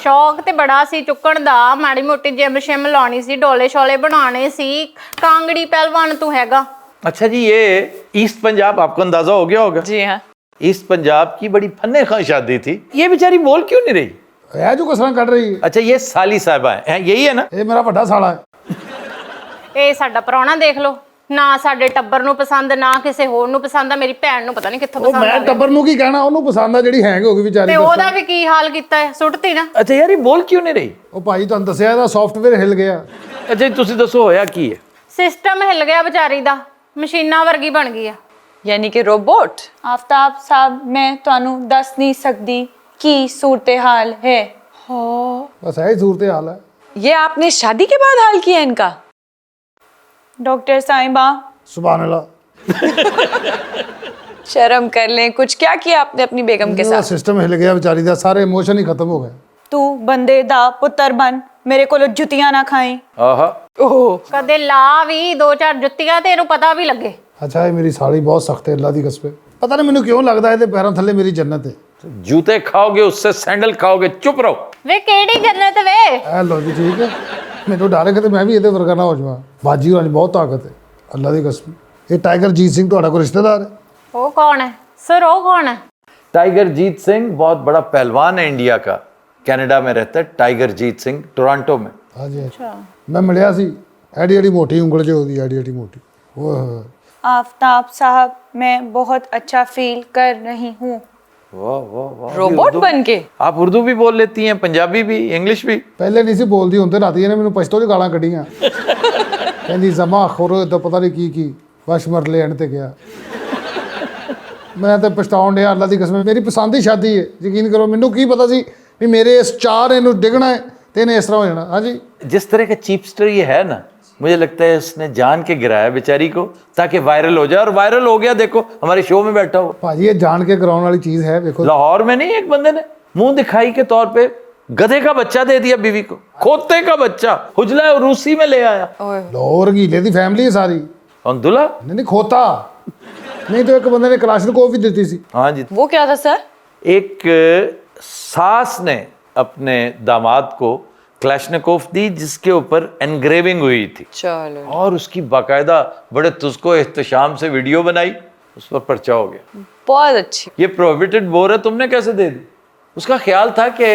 ਸ਼ੌਕ ਤੇ ਬੜਾ ਸੀ ਚੁੱਕਣ ਦਾ, ਮਾੜੀ ਮੋਟੀ ਜਿਮ ਸ਼ਿਮ ਲਾਉਣੀ ਸੀ, ਡੋਲੇ ਸ਼ੋਲੇ ਬਣਾਉਣੇ ਸੀ, ਕਾਂਗੜੀ ਪਹਿਲਵਾਨ ਤੂੰ ਹੈਗਾ. اچھا جی, یہ ایسٹ پنجاب آپ کو اندازہ ہو گیا ہوگا. جی ہاں, ایسٹ پنجاب کی بڑی فن خواہ شادی تھی. یہ بیچاری بول کیوں نہیں رہی؟ ਇਹ ਜੋ ਕਸਰਾਂ ਕੱਢ ਰਹੀ ਹੈ. اچھا یہ سالی صاحبہ ہیں, یہی ہے نا؟ ਇਹ ਮੇਰਾ ਵੱਡਾ ਸਾਲਾ ਹੈ. ਇਹ ਸਾਡਾ ਪ੍ਰਾਹੁਣਾ ਦੇਖ ਲਓ, ਨਾ ਸਾਡੇ ਟੱਬਰ ਨੂੰ ਪਸੰਦ, ਨਾ ਕਿਸੇ ਹੋਰ ਨੂੰ ਪਸੰਦ ਆ. ਮੇਰੀ ਭੈਣ ਨੂੰ ਪਤਾ ਨਹੀਂ ਕਿੱਥੋਂ ਉਹ ਪਸੰਦ ਮੈਂ ਆ. ਟੱਬਰ ਨੂੰ ਕੀ ਕਹਿਣਾ, ਉਹਨੂੰ ਪਸੰਦ ਆ ਜਿਹੜੀ ਹੈਂਗ ਹੋ ਗਈ ਵਿਚਾਰੀ. ਤੇ ਉਹਦਾ ਵੀ ਕੀ ਹਾਲ ਕੀਤਾ ਹੈ, ਸੁੱਟਤੀ ਨਾ. اچھا یار یہ بول کیوں نہیں رہی؟ ਉਹ ਭਾਈ ਤੁਹਾਨੂੰ ਦੱਸਿਆ ਇਹਦਾ ਸੌਫਟਵੇਅਰ ਹਿੱਲ ਗਿਆ. اچھا جی تسی دسو ہویا کی ہے؟ ਸਿਸਟਮ ਹਿੱਲ ਗਿਆ ਵਿਚਾਰੀ ਦਾ, ਮਸ਼ੀਨਾਂ ਵਰਗੀ ਬਣ ਗਈ ਆ. یعنی کہ روبوٹ. آفتاب صاحب میں تانوں دس نہیں سکتی کی صورتحال ہے. ਬਸ ਇਹ ਸੂਰਤ ਹਾਲ ਹੈ. یہ آپ نے شادی کے بعد حال کیا ان کا؟ ڈاکٹر صاحبہ ਸੁਭਾਨ ਅੱਲਾ. شرم کر لیں, کچھ کیا کیا آپ نے اپنی بیگم کے ਉਹਦਾ ساتھ؟ ਸਿਸਟਮ ਹਿੱਲ ਗਿਆ ਵਿਚਾਰੀ ਦਾ, ਸਾਰੇ ਇਮੋਸ਼ਨ ਹੀ ਖਤਮ ਹੋ ਗਏ. تو بندے دا پتر بن, میرے کو جتیاں نہ کھائیں. آہا, ਕਦੇ ਲਾ ਵੀ 2-4 ਜੁੱਤੀਆਂ ਤੇ ਇਹਨੂੰ ਪਤਾ ਵੀ ਲੱਗੇ. ਅੱਛਾ ਇਹ ਮੇਰੀ ਸਾਲੀ ਬਹੁਤ ਸਖਤ ਹੈ, ਅੱਲਾ ਦੀ ਕਸਮ. ਪਤਾ ਨਹੀਂ ਮੈਨੂੰ ਕਿਉਂ ਲੱਗਦਾ ਇਹਦੇ ਪੈਰਾਂ ਥੱਲੇ ਮੇਰੀ ਜੰਨਤ ਹੈ. جوتے کھاؤ گے اس سے سینڈل کھاؤ گے, چپ رہو. ਵੇ ਕਿਹੜੀ ਜੰਨਤ ਵੇ? ਇਹ ਲੋ ਜੀ, ਠੀਕ ਹੈ. ਮੈਨੂੰ ਡਰ ਹੈ ਕਿ ਮੈਂ ਵੀ ਇਹਦੇ ਵਰਗਾ ਨਾ ਹੋ ਜਾਵਾਂ. ਬਾਜੀ ਹੋਰਾਂ 'ਚ ਬਹੁਤ ਤਾਕਤ ਹੈ, ਅੱਲਾ ਦੀ ਕਸਮ. ਇਹ ਟਾਈਗਰ ਜੀਤ ਸਿੰਘ ਤੁਹਾਡਾ ਕੋਈ ਰਿਸ਼ਤੇਦਾਰ ਹੈ? ਉਹ ਕੌਣ ਹੈ ਸਰ, ਉਹ ਕੌਣ ਹੈ? ٹائیگر جیت سنگھ بہت بڑا پہلوان ہے انڈیا کا, کینیڈا میں رہتا ہے. ٹائیگر جیت سنگھ ٹورانٹو میں. ਹਾਂਜੀ. ਮੈਂ ਮਿਲਿਆ ਸੀ, ਐਡੀ ਐਡੀ ਮੋਟੀ ਉਂਗਲ 'ਚ ਉਹਦੀ, ਐਡੀ ਐਡੀ ਮੋਟੀ. ਓਹ آفتاب صاحب میں بہت اچھا فیل کر رہی ہوں. واہ واہ واہ. روبوٹ بن کے آپ اردو بھی بول لیتی ہیں, پنجابی بھی, انگلش بھی؟ ਪਹਿਲੇ ਨਹੀਂ ਸੀ ਬੋਲਦੀ, ਹੁਣ ਤੇ ਰਾਤੀ ਇਹਨੇ ਮੈਨੂੰ ਪਛਤੋ 'ਚ ਗਾਲਾਂ ਕੱਢੀਆਂ. ਕਹਿੰਦੀ ਜ਼ਮਾ ਖੋਰੋ ਤਾਂ ਪਤਾ ਨਹੀਂ ਕੀ ਕੀ ਵਸ਼ ਮਰ ਲੈਣ ਤੇ ਗਿਆ. ਮੈਂ ਤਾਂ ਪਛਤਾਉਣ ਡਿਆ, ਅੱਲਾ ਦੀ ਕਸਮ. ਮੇਰੀ ਪਸੰਦ ਦੀ ਸ਼ਾਦੀ ਹੈ, ਯਕੀਨ ਕਰੋ. ਮੈਨੂੰ ਕੀ ਪਤਾ ਸੀ ਵੀ ਮੇਰੇ ਇਸ ਚਾਰ ਇਹਨੂੰ ਡਿੱਗਣਾ ہے ਤੇ ਇਹਨੇ ਇਸ ਤਰ੍ਹਾਂ ਹੋ ਜਾਣਾ. ਹਾਂਜੀ. جس طرح کا چیپسٹر یہ ہے نا, مجھے لگتا ہے اس نے جان کے گرایا بیچاری کو تاکہ وائرل ہو جائے, اور وائرل ہو گیا. دیکھو ہمارے شو میں بیٹھا ہو. ਭਾਜੀ ਇਹ ਜਾਣ ਕੇ ਕਰਾਉਣ ਵਾਲੀ ਚੀਜ਼ ہے. ਵੇਖੋ لاہور میں نہیں ایک بندے نے منہ دکھائی کے طور پہ گدھے کا بچہ دے دیا بیوی کو, کھوتے کا بچہ, حجلہ روسی میں لے آیا. ਲਾਹੌਰ ਗੀਲੇ ਦੀ ਫੈਮਿਲੀ ਹੈ ਸਾਰੀ. اور دلہا نہیں نہیں کھوتا نہیں, تو ایک بندے نے کلاشنکوف بھی دیتی سی. ہاں جی. وہ کیا تھا سر؟ ایک ساس نے اپنے داماد کو کلاشنکوف دی جس کے اوپر انگریونگ ہوئی تھی, چلو, اور اس کی باقاعدہ بڑے تجھ کو احتشام سے ویڈیو بنائی, اس پر پرچہ ہو گیا. بہت اچھی. یہ پروہیبٹڈ بور ہے, تم نے کیسے دے دی؟ उसका ख्याल था कि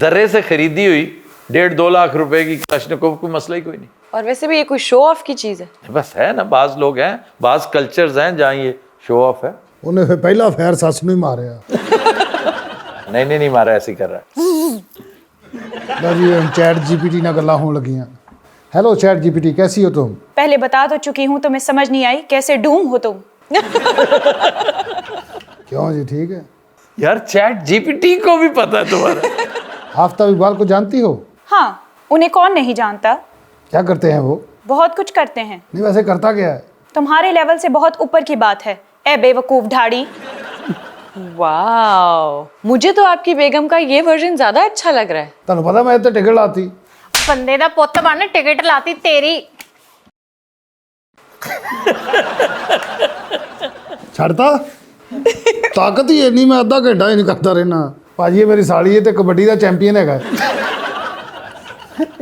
दर्रे से खरीदी हुई 1.5-2 लाख रुपए की कलशनिकोव कोई मसला ही कोई नहीं। और वैसे भी ये कोई शो ऑफ की चीज़ है? बस है ना, बाज लोग हैं, बाज कल्चर्स हैं जहाँ ये शो ऑफ है। ਉਹਨੇ ਫਿਰ ਪਹਿਲਾ ਫੈਰ ਸੱਸ ਨੂੰ ਹੀ ਮਾਰਿਆ। नहीं मारा, ऐसे ही कर रहा है। ਲਓ ਜੀ ਹੁਣ ਚੈਟ ਜੀਪੀਟੀ ਨਾਲ ਗੱਲਾਂ ਹੋਣ ਲੱਗੀਆਂ। हेलो चैट जीपीटी, कैसी हो तुम? पहले बता तो चुकी हूँ, तुम्हें समझ नहीं आई? कैसे डूम हो तुम? क्यों जी, ठीक है। यार चैट जीपीटी को भी पता है तुम्हारा। आफ्ताब इकबाल को जानती हो? हाँ, उन्हें कौन नहीं जानता। क्या करते हैं वो? बहुत कुछ करते हैं। नहीं वैसे करता क्या है? तुम्हारे लेवल से बहुत ऊपर की बात है, ए बेवकूफ ढाड़ी। वाओ, मुझे तो आपकी बेगम का ये वर्जन ज्यादा अच्छा लग रहा है। ਤੁਹਾਨੂੰ ਪਤਾ ਮੈਂ ਇੱਥੇ ਟਿਕਟ ਲਾਤੀ। ਬੰਦੇ ਦਾ ਪੁੱਤ ਬਣ ਟਿਕਟ ਲਾਤੀ ਤੇਰੀ। ਛੱਡਤਾ ਤਾਕਤ ਹੀ ਇੰਨੀ, ਮੈਂ ਅੱਧਾ ਘੰਟਾ ਹੀ ਨਹੀਂ ਕਰਦਾ ਰਹਿਣਾ। ਭਾਜੀ ਇਹ ਮੇਰੀ ਸਾਲੀ ਹੈ ਤੇ ਕਬੱਡੀ ਦਾ ਚੈਂਪੀਅਨ ਹੈਗਾ।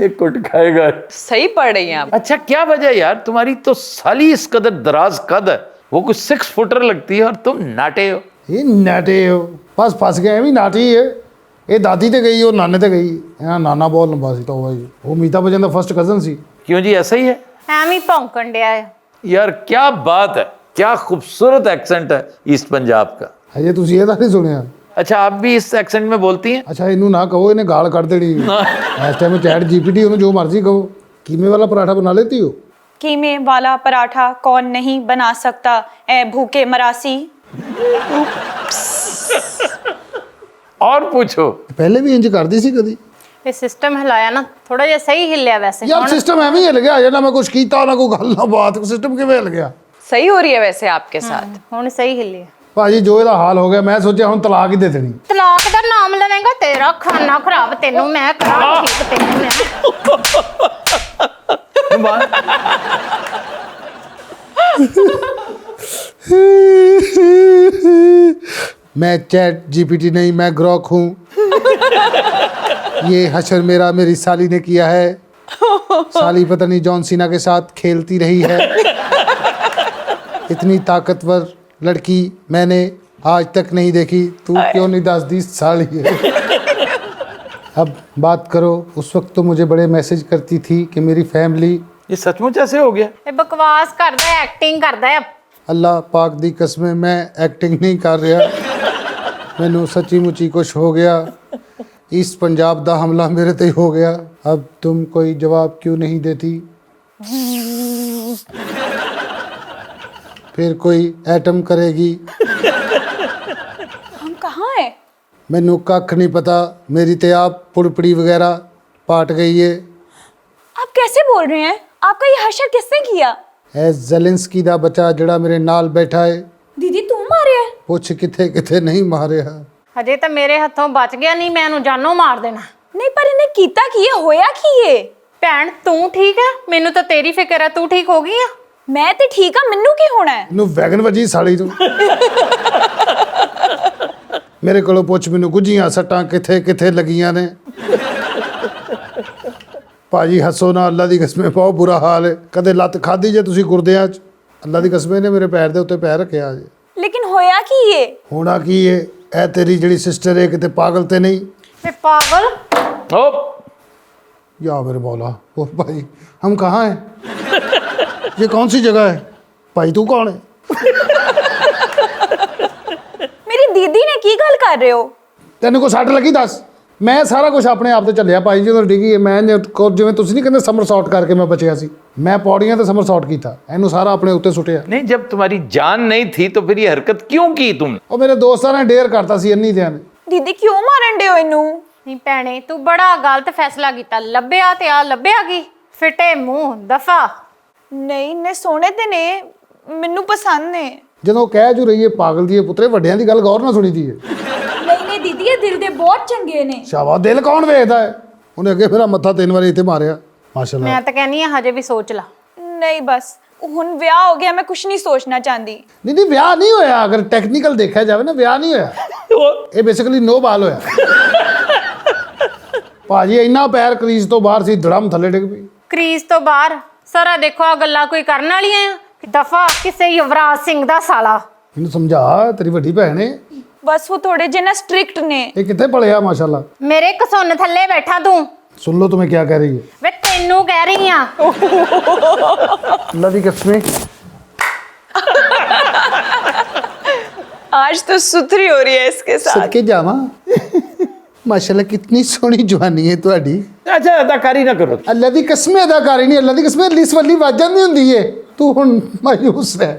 एक कुट खाएगा। सही पढ़ रही हैं आप। अच्छा क्या वजह यार, तुम्हारी तो साली इस कदर दराज कद है, वो कुछ 6 फुटर लगती है और तुम नाटे हो। ਇਹ ਨਾਟੇ ਹੋ, ਬਸ ਫਸ ਗਿਆ ਐਵੇਂ ਨਾਟੀ ਹੈ। ਇਹ ਦਾਦੀ ਤੇ ਗਈ, ਉਹ ਨਾਨੇ ਤੇ ਗਈ। ਇਹਨਾਂ ਨਾਨਾ ਬਹੁਤ ਲੰਬਾ ਸੀ ਤਾਂ ਉਹ ਅਮਿਤਾਭ ਬੱਚਨ ਦਾ ਫਸਟ ਕਜ਼ਨ ਸੀ। क्यों जी ऐसा ही है? ਐਵੇਂ ਹੀ ਭੌਂਕਣ ਡਿਆ ਹੈ। यार क्या बात है, क्या खूबसूरत एक्सेंट है ईस्ट पंजाब का। ਹਜੇ ਤੁਸੀਂ ਇਹਦਾ ਨਹੀਂ ਸੁਣਿਆ? अच्छा आप भी इस एक्सेंट में बोलती हैं? ਅੱਛਾ ਇਹਨੂੰ ਨਾ ਕਹੋ, ਇਹਨੇ ਗਾਲ ਕੱਢ ਦੇਣੀ। ਇਸ ਟਾਈਮ ਚੈਟ ਜੀਪੀਟੀ ਉਹਨੂੰ ਜੋ ਮਰਜ਼ੀ ਕਹੋ। ਕੀਮੇ ਵਾਲਾ ਪਰਾਠਾ ਬਣਾ लेती हो? कीमे वाला पराठा कौन नहीं बना सकता, ए भूखे मरासी। और पूछो। ਪਹਿਲੇ ਵੀ ਇੰਜ ਕਰਦੀ ਸੀ ਕਦੀ? ਇਹ ਸਿਸਟਮ ਹਿਲਾਇਆ ਨਾ ਥੋੜਾ ਜਿਹਾ ਸਹੀ ਹਿੱਲਿਆ ਵੈਸੇ। ਯਾਰ ਸਿਸਟਮ ਐਵੇਂ ਹੀ ਹਿੱਲ ਗਿਆ, ਜੇ ਨਾ ਮੈਂ ਕੁਝ ਕੀਤਾ ਨਾ ਕੋਈ ਗੱਲ ਨਾ ਬਾਤ, ਸਿਸਟਮ ਕਿਵੇਂ ਹਿੱਲ ਗਿਆ? सही हो रही है वैसे आपके साथ। ਹੁਣ ਸਹੀ ਹਿੱਲਿਆ। ਭਾਜੀ ਜੋ ਇਹਦਾ ਹਾਲ ਹੋ ਗਿਆ, ਮੈਂ ਸੋਚਿਆ ਹੁਣ ਤਲਾਕ ਹੀ ਦੇ ਦੇਣੀ। ਤਲਾਕ ਦਾ ਨਾਮ ਲਵੇਂਗਾ ਤੇਰਾ ਖਾਨਾ ਖਰਾਬ, ਤੈਨੂੰ ਮੈਂ ਕਰਾਂ ਠੀਕ, ਤੈਨੂੰ ਮੈਂ। मैं चैट जीपीटी नहीं, मैं ग्रॉक हूँ। ये हशर मेरी साली ने किया है। साली पता नहीं जॉन सीना के साथ खेलती रही है। इतनी ताकतवर लड़की मैंने आज तक नहीं देखी। तू क्यों नहीं दसदी साली है? अब बात करो, उस वक्त तो मुझे बड़े मैसेज करती थी कि मेरी फैमिली। ये सचमुच ऐसे हो गया? ਇਹ ਬਕਵਾਸ ਕਰਦਾ ਹੈ, ਐਕਟਿੰਗ ਕਰਦਾ ਹੈ। अल्लाह पाक दी कसमें मैं एक्टिंग नहीं कर रहा, मैनू सच्ची मुची कुछ हो गया। ईस्ट पंजाब दा हमला मेरे ते हो गया। अब तुम कोई जवाब क्यों नहीं देती? फिर कोई एटम करेगी। हम कहाँ हैं? मैनू कख नहीं पता, मेरी ते आप पुड़पड़ी वगैरह पाट गई है। आप कैसे बोल रहे हैं? आपका ये हशर किसने किया? ए ज़ेलेंस्की दा बच्चा जड़ा मेरे नाल बैठा है। दीदी तू मारे है? पुछ किथे किथे नहीं मारिया। ਹਜੇ ਤਾਂ ਮੇਰੇ ਹੱਥੋਂ ਬਚ ਗਿਆ, ਨਹੀਂ ਮੈਂ ਇਹਨੂੰ ਜਾਨੋਂ ਮਾਰ ਦੇਣਾ। नहीं पर इन्हें कीता की है, होया की है? ਭੈਣ ਤੂੰ ਠੀਕ ਹੈ? ਮੈਨੂੰ ਤਾਂ ਤੇਰੀ ਫਿਕਰ ਹੈ, ਤੂੰ ਠੀਕ ਹੋ ਗਈ ਆ? मैं तो ठीक हाँ, मैनू की होना है? ਨੂੰ ਵੈਗਨ ਵਜੀ ਸਾਲੀ ਤੂੰ। ਮੇਰੇ ਕੋਲੋਂ ਪੁੱਛ ਮੈਨੂੰ ਗੁੱਝੀਆਂ ਸੱਟਾਂ ਕਿੱਥੇ ਕਿੱਥੇ ਲੱਗੀਆਂ ਨੇ। ਭਾਜੀ ਹੱਸੋ ਨਾ, ਅੱਲਾ ਦੀ ਕਸਮੇ ਬਹੁਤ ਬੁਰਾ ਹਾਲ ਹੈ। ਕਦੇ ਲੱਤ ਖਾਦੀ ਜੇ ਤੁਸੀਂ ਗੁਰਦਿਆਂ 'ਚ, ਅੱਲਾ ਦੀ ਕਸਮੇ ਨੇ ਮੇਰੇ ਪੈਰ ਦੇ ਉੱਤੇ ਪੈਰ ਰੱਖਿਆ ਜੇ। लेकिन होया की है? ਹੋਣਾ ਕੀ ਹੈ, ਇਹ ਤੇਰੀ ਜਿਹੜੀ ਸਿਸਟਰ ਹੈ ਕਿਤੇ ਪਾਗਲ ਤੇ ਨਹੀਂ? ਤੇ ਪਾਗਲ ओ, या मेरे मौला, ओ भाई हम कहाँ हैं? ये कौन सी जगह है? भाई तू कौन है? मेरी दीदी ने की गल कर रहे हो? ਤੈਨੂੰ ਕੋ ਸੱਟ ਲੱਗੀ ਦੱਸ। ਮੈਂ ਸਾਰਾ ਕੁਝ ਆਪਣੇ ਆਪ ਤੇ ਚੱਲਿਆ ਭਾਈ, ਜਦੋਂ ਡਿੱਗੀ ਮੈਂ ਜਿਵੇਂ ਤੁਸੀਂ ਨਹੀਂ ਕਹਿੰਦੇ ਸਮਰਸੌਟ ਕਰਕੇ ਮੈਂ ਬਚਿਆ ਸੀ, ਮੈਂ ਪੌੜੀਆਂ ਤੇ ਸਮਰਸੌਟ ਕੀਤਾ, ਇਹਨੂੰ ਸਾਰਾ ਆਪਣੇ ਉੱਤੇ ਸੁੱਟਿਆ। नहीं जब तुम्हारी जान नहीं थी तो फिर ये हरकत क्यों की तुमने? ਉਹ ਮੇਰੇ ਦੋਸਤਾਂ ਨੇ ਡੇਅਰ ਕਰਤਾ ਸੀ ਇੰਨੀ ਦਿਨ। दीदी क्यों मारन डे हो इनू? ਨਹੀਂ ਭੈਣੇ ਤੂੰ ਬੜਾ ਗਲਤ ਫੈਸਲਾ ਕੀਤਾ। ਲੱਭਿਆ ਤੇ ਆ ਲੱਭਿਆ ਕੀ, ਫਿੱਟੇ ਮੂੰਹ ਦਫਾ। नहीं इन्ने सोने ते ने, मैनू पसंद ने। ਜਦੋਂ ਕਹਿ ਜੂ ਰਹੀ ਹੈ ਪਾਗਲ ਦੀ ਪੁੱਤਰੇ, ਵੱਡਿਆਂ ਦੀ ਗੱਲ ਗੌਰ ਨਾਲ ਸੁਣੀ ਦੀ ਹੈ। नहीं नहीं दीदी ये दिल दे बहुत चंगे ने। ਸ਼ਾਬਾਸ਼, ਦਿਲ ਕੌਣ ਵੇਖਦਾ ਹੈ? ਉਹਨੇ ਅੱਗੇ ਮੇਰਾ ਮੱਥਾ 3 ਵਾਰੀ ਇੱਥੇ ਮਾਰਿਆ, ਮਾਸ਼ਾਅੱਲਾ। ਮੈਂ ਤਾਂ ਕਹਿੰਦੀ ਆ ਹਜੇ ਵੀ ਸੋਚ ਲਾ। नहीं बस हुन ब्याह हो गया, मैं कुछ नहीं सोचना चाहती। ਨਹੀਂ ਨਹੀਂ ਵਿਆਹ ਨਹੀਂ ਹੋਇਆ, ਅਗਰ ਟੈਕਨੀਕਲ ਦੇਖਿਆ ਜਾਵੇ ਨਾ ਵਿਆਹ ਨਹੀਂ ਹੋਇਆ। ਇਹ ਬੇਸਿਕਲੀ ਨੋ ਬਾਲ ਹੋਇਆ। ਭਾਜੀ ਇੰਨਾ ਪੈਰ ਕਰੀਜ਼ ਤੋਂ ਬਾਹਰ ਸੀ, ਧੜਮ ਥੱਲੇ ਡਿੱਗ ਪਈ। ਕ੍ਰੀਜ਼ ਤੋਂ ਬਾਹਰ ਸਾਰਾ ਦੇਖੋ ਆ ਗੱਲਾਂ ਕੋਈ ਕਰਨ ਵਾਲੀਆਂ ਆ? ਦਫਾ ਕਿਸੇ ਯੁਵਰਾਜ ਸਿੰਘ ਦਾ ਸਾਲਾ। ਇਹਨੂੰ ਸਮਝਾ, ਤੇਰੀ ਵੱਡੀ ਭੈਣ ਹੈ। बस वो थोड़े जे ना स्ट्रिक्ट ने। ਇਹ ਕਿੱਥੇ ਪੜਿਆ ਮਾਸ਼ਾਅੱਲਾ। ਮੇਰੇ ਕਸੁੰਨ ਥੱਲੇ ਬੈਠਾ ਤੂੰ। सुन लो तुम्हें क्या कह रही है। ਵੇ ਤੈਨੂੰ ਕਹਿ ਰਹੀ ਆ। अल्लाह की कसमें आज तो सुथरी हो रही है इसके साथ। सदके जावा माशाल्लाह कितनी सोहनी जवानी है ਤੁਹਾਡੀ। अच्छा अदाकारी ना करो। अल्लाह दी कसमें अदाकारी नहीं, अल्लाह दी कसमें लिस वाली वाजा नहीं ਹੁੰਦੀ ਏ। तू ਹੁਣ ਮਾਯੂਸ ਰਹਿ।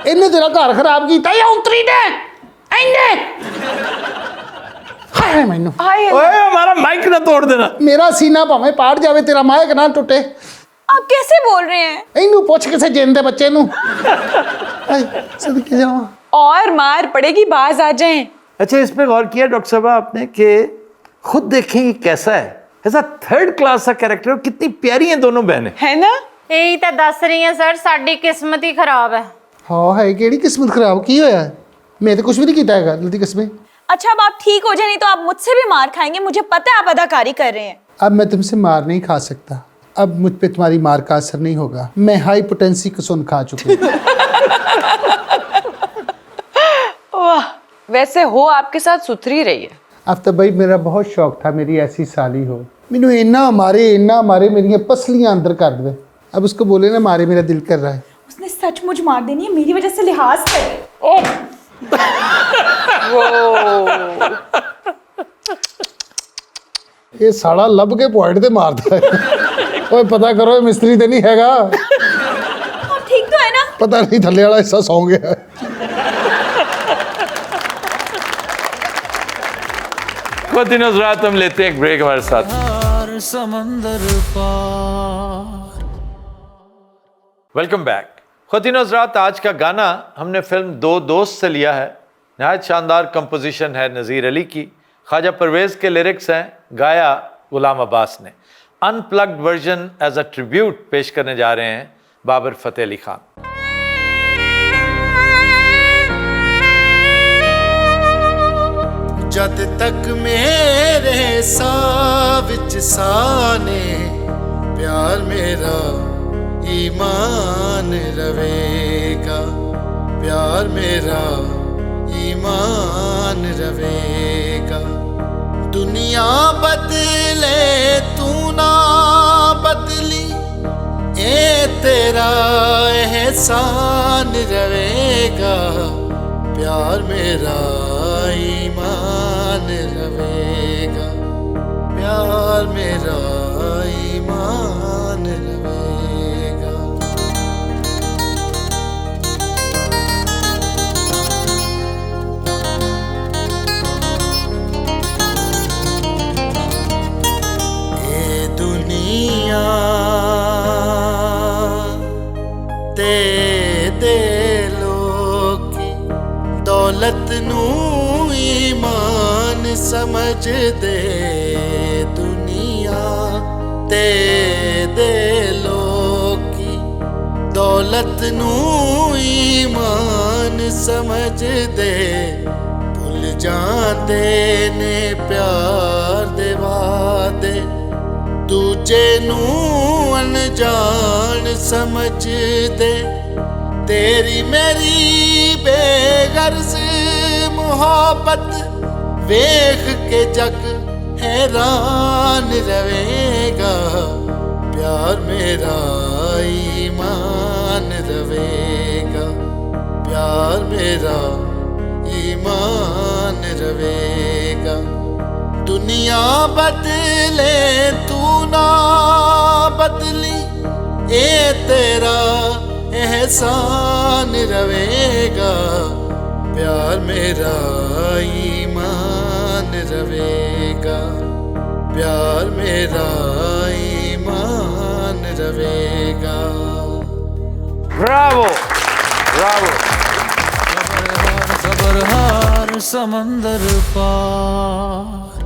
ਇਹਨੇ ਤੇਰਾ ਘਰ ਖਰਾਬ ਕੀਤਾ ਜਾਂ ਉਤਰੀ ਨੇ ਐਨੇ। ਹਾਏ ਮੈਨੂੰ ओए हमारा माइक ना तोड़ देना। ਮੇਰਾ ਸੀਨਾ ਭਾਵੇਂ ਪਾੜ ਜਾਵੇ ਤੇਰਾ ਮਾਇਕ ਨਾ ਟੁੱਟੇ। आप कैसे बोल रहे हैं? ਇਹਨੂੰ ਪੁੱਛ ਕਿਸੇ ਜਿੰਦੇ ਬੱਚੇ ਨੂੰ। ਹਾਏ ਸਦਕੇ ਜਾਵਾ। और मार पड़ेगी, बाज आ जाएं। अच्छा इस पे गौर किया डॉक्टर साहब आपने कि खुद देखें ये कैसा है, ऐसा थर्ड क्लास सा कैरेक्टर, कितनी प्यारी हैं दोनों बहनें। है ना? ਇਹੀ ਤਾਂ ਦੱਸ ਰਹੀ ਆ ਸਰ, ਸਾਡੀ ਕਿਸਮਤ ਹੀ ਖਰਾਬ ਹੈ। ਹਾਂ ਹੈ ਕਿਹੜੀ ਕਿਸਮਤ ਖਰਾਬ ਕੀ ਹੋਇਆ? ਮੈਂ ਤਾਂ ਕੁਝ ਵੀ ਨਹੀਂ ਕੀਤਾ ਹੈਗਾ ਅੱਲਾਹ ਦੀ ਕਸमें। अच्छा अब आप ठीक हो जाए, नहीं तो आप मुझसे भी मार खाएंगे। मुझे पता है आप अदाकारी कर रहे हैं। अब मैं तुमसे मार नहीं खा सकता, अब मुझ पे तुम्हारी मार का असर नहीं होगा। मैं हाई पोटेंसी कसुन खा चुकी हूँ। वाह, वैसे हो आपके साथ सुथरी रही है। अब तो भाई मेरा बहुत शौक था मेरी ऐसी साली हो। मैनू इन्ना मारे मेरियां पसलियां अंदर कर दे। अब उसको बोले ना मारे मेरा दिल कर रहा है। उसने सचमुच मार देनी है, मेरी वजह से लिहाज करे। ये साला लब के पॉइंट ते मारता है। ओए पता करो ये मिस्त्री ते नहीं हैगा। आप ठीक तो है ना? पता नहीं थल्ले वाला हिस्सा सौ गया है। खुद रात हम लेते हैं एक ब्रेक हमारे साथ। हर समंदर पार। Welcome back. खुद रात आज का गाना हमने फिल्म दो दोस्त से लिया है। नहायत शानदार कंपोजिशन है नज़ीर अली की, ख्वाजा परवेज़ के लिरिक्स हैं, गाया गुलाम अब्बास ने। Unplugged version as a tribute पेश करने जा रहे हैं बाबर फतेह अली खान। जद तक मेरे साह विच साने प्यार मेरा ईमान रवेगा, प्यार मेरा ईमान रवेगा। दुनिया बदले तू ना बदली, ए तेरा एहसान रवेगा, प्यार मेरा ईमान रवेगा, प्यार मेरा ईमान रवेगा। ये दुनिया दे लोकी दौलत नू ईमान समझ दे, दुनिया दे लोकी दौलत नू ईमान समझ दे। भुल जाते ने प्यार दे वादे, दूजे नू अनजान समझ दे। तेरी मेरी बेगर्ज मोहब्बत वेख के जग हैरान रवेगा, प्यार मेरा ईमान रवेगा, प्यार मेरा ईमान रवेगा। दुनिया बदले तू ना बदली, ए तेरा एहसान रवेगा, प्यार मेरा ईमान रवेगा, प्यार मेरा ईमान रवेगा। Bravo Bravo. खबर हर समंदर पार।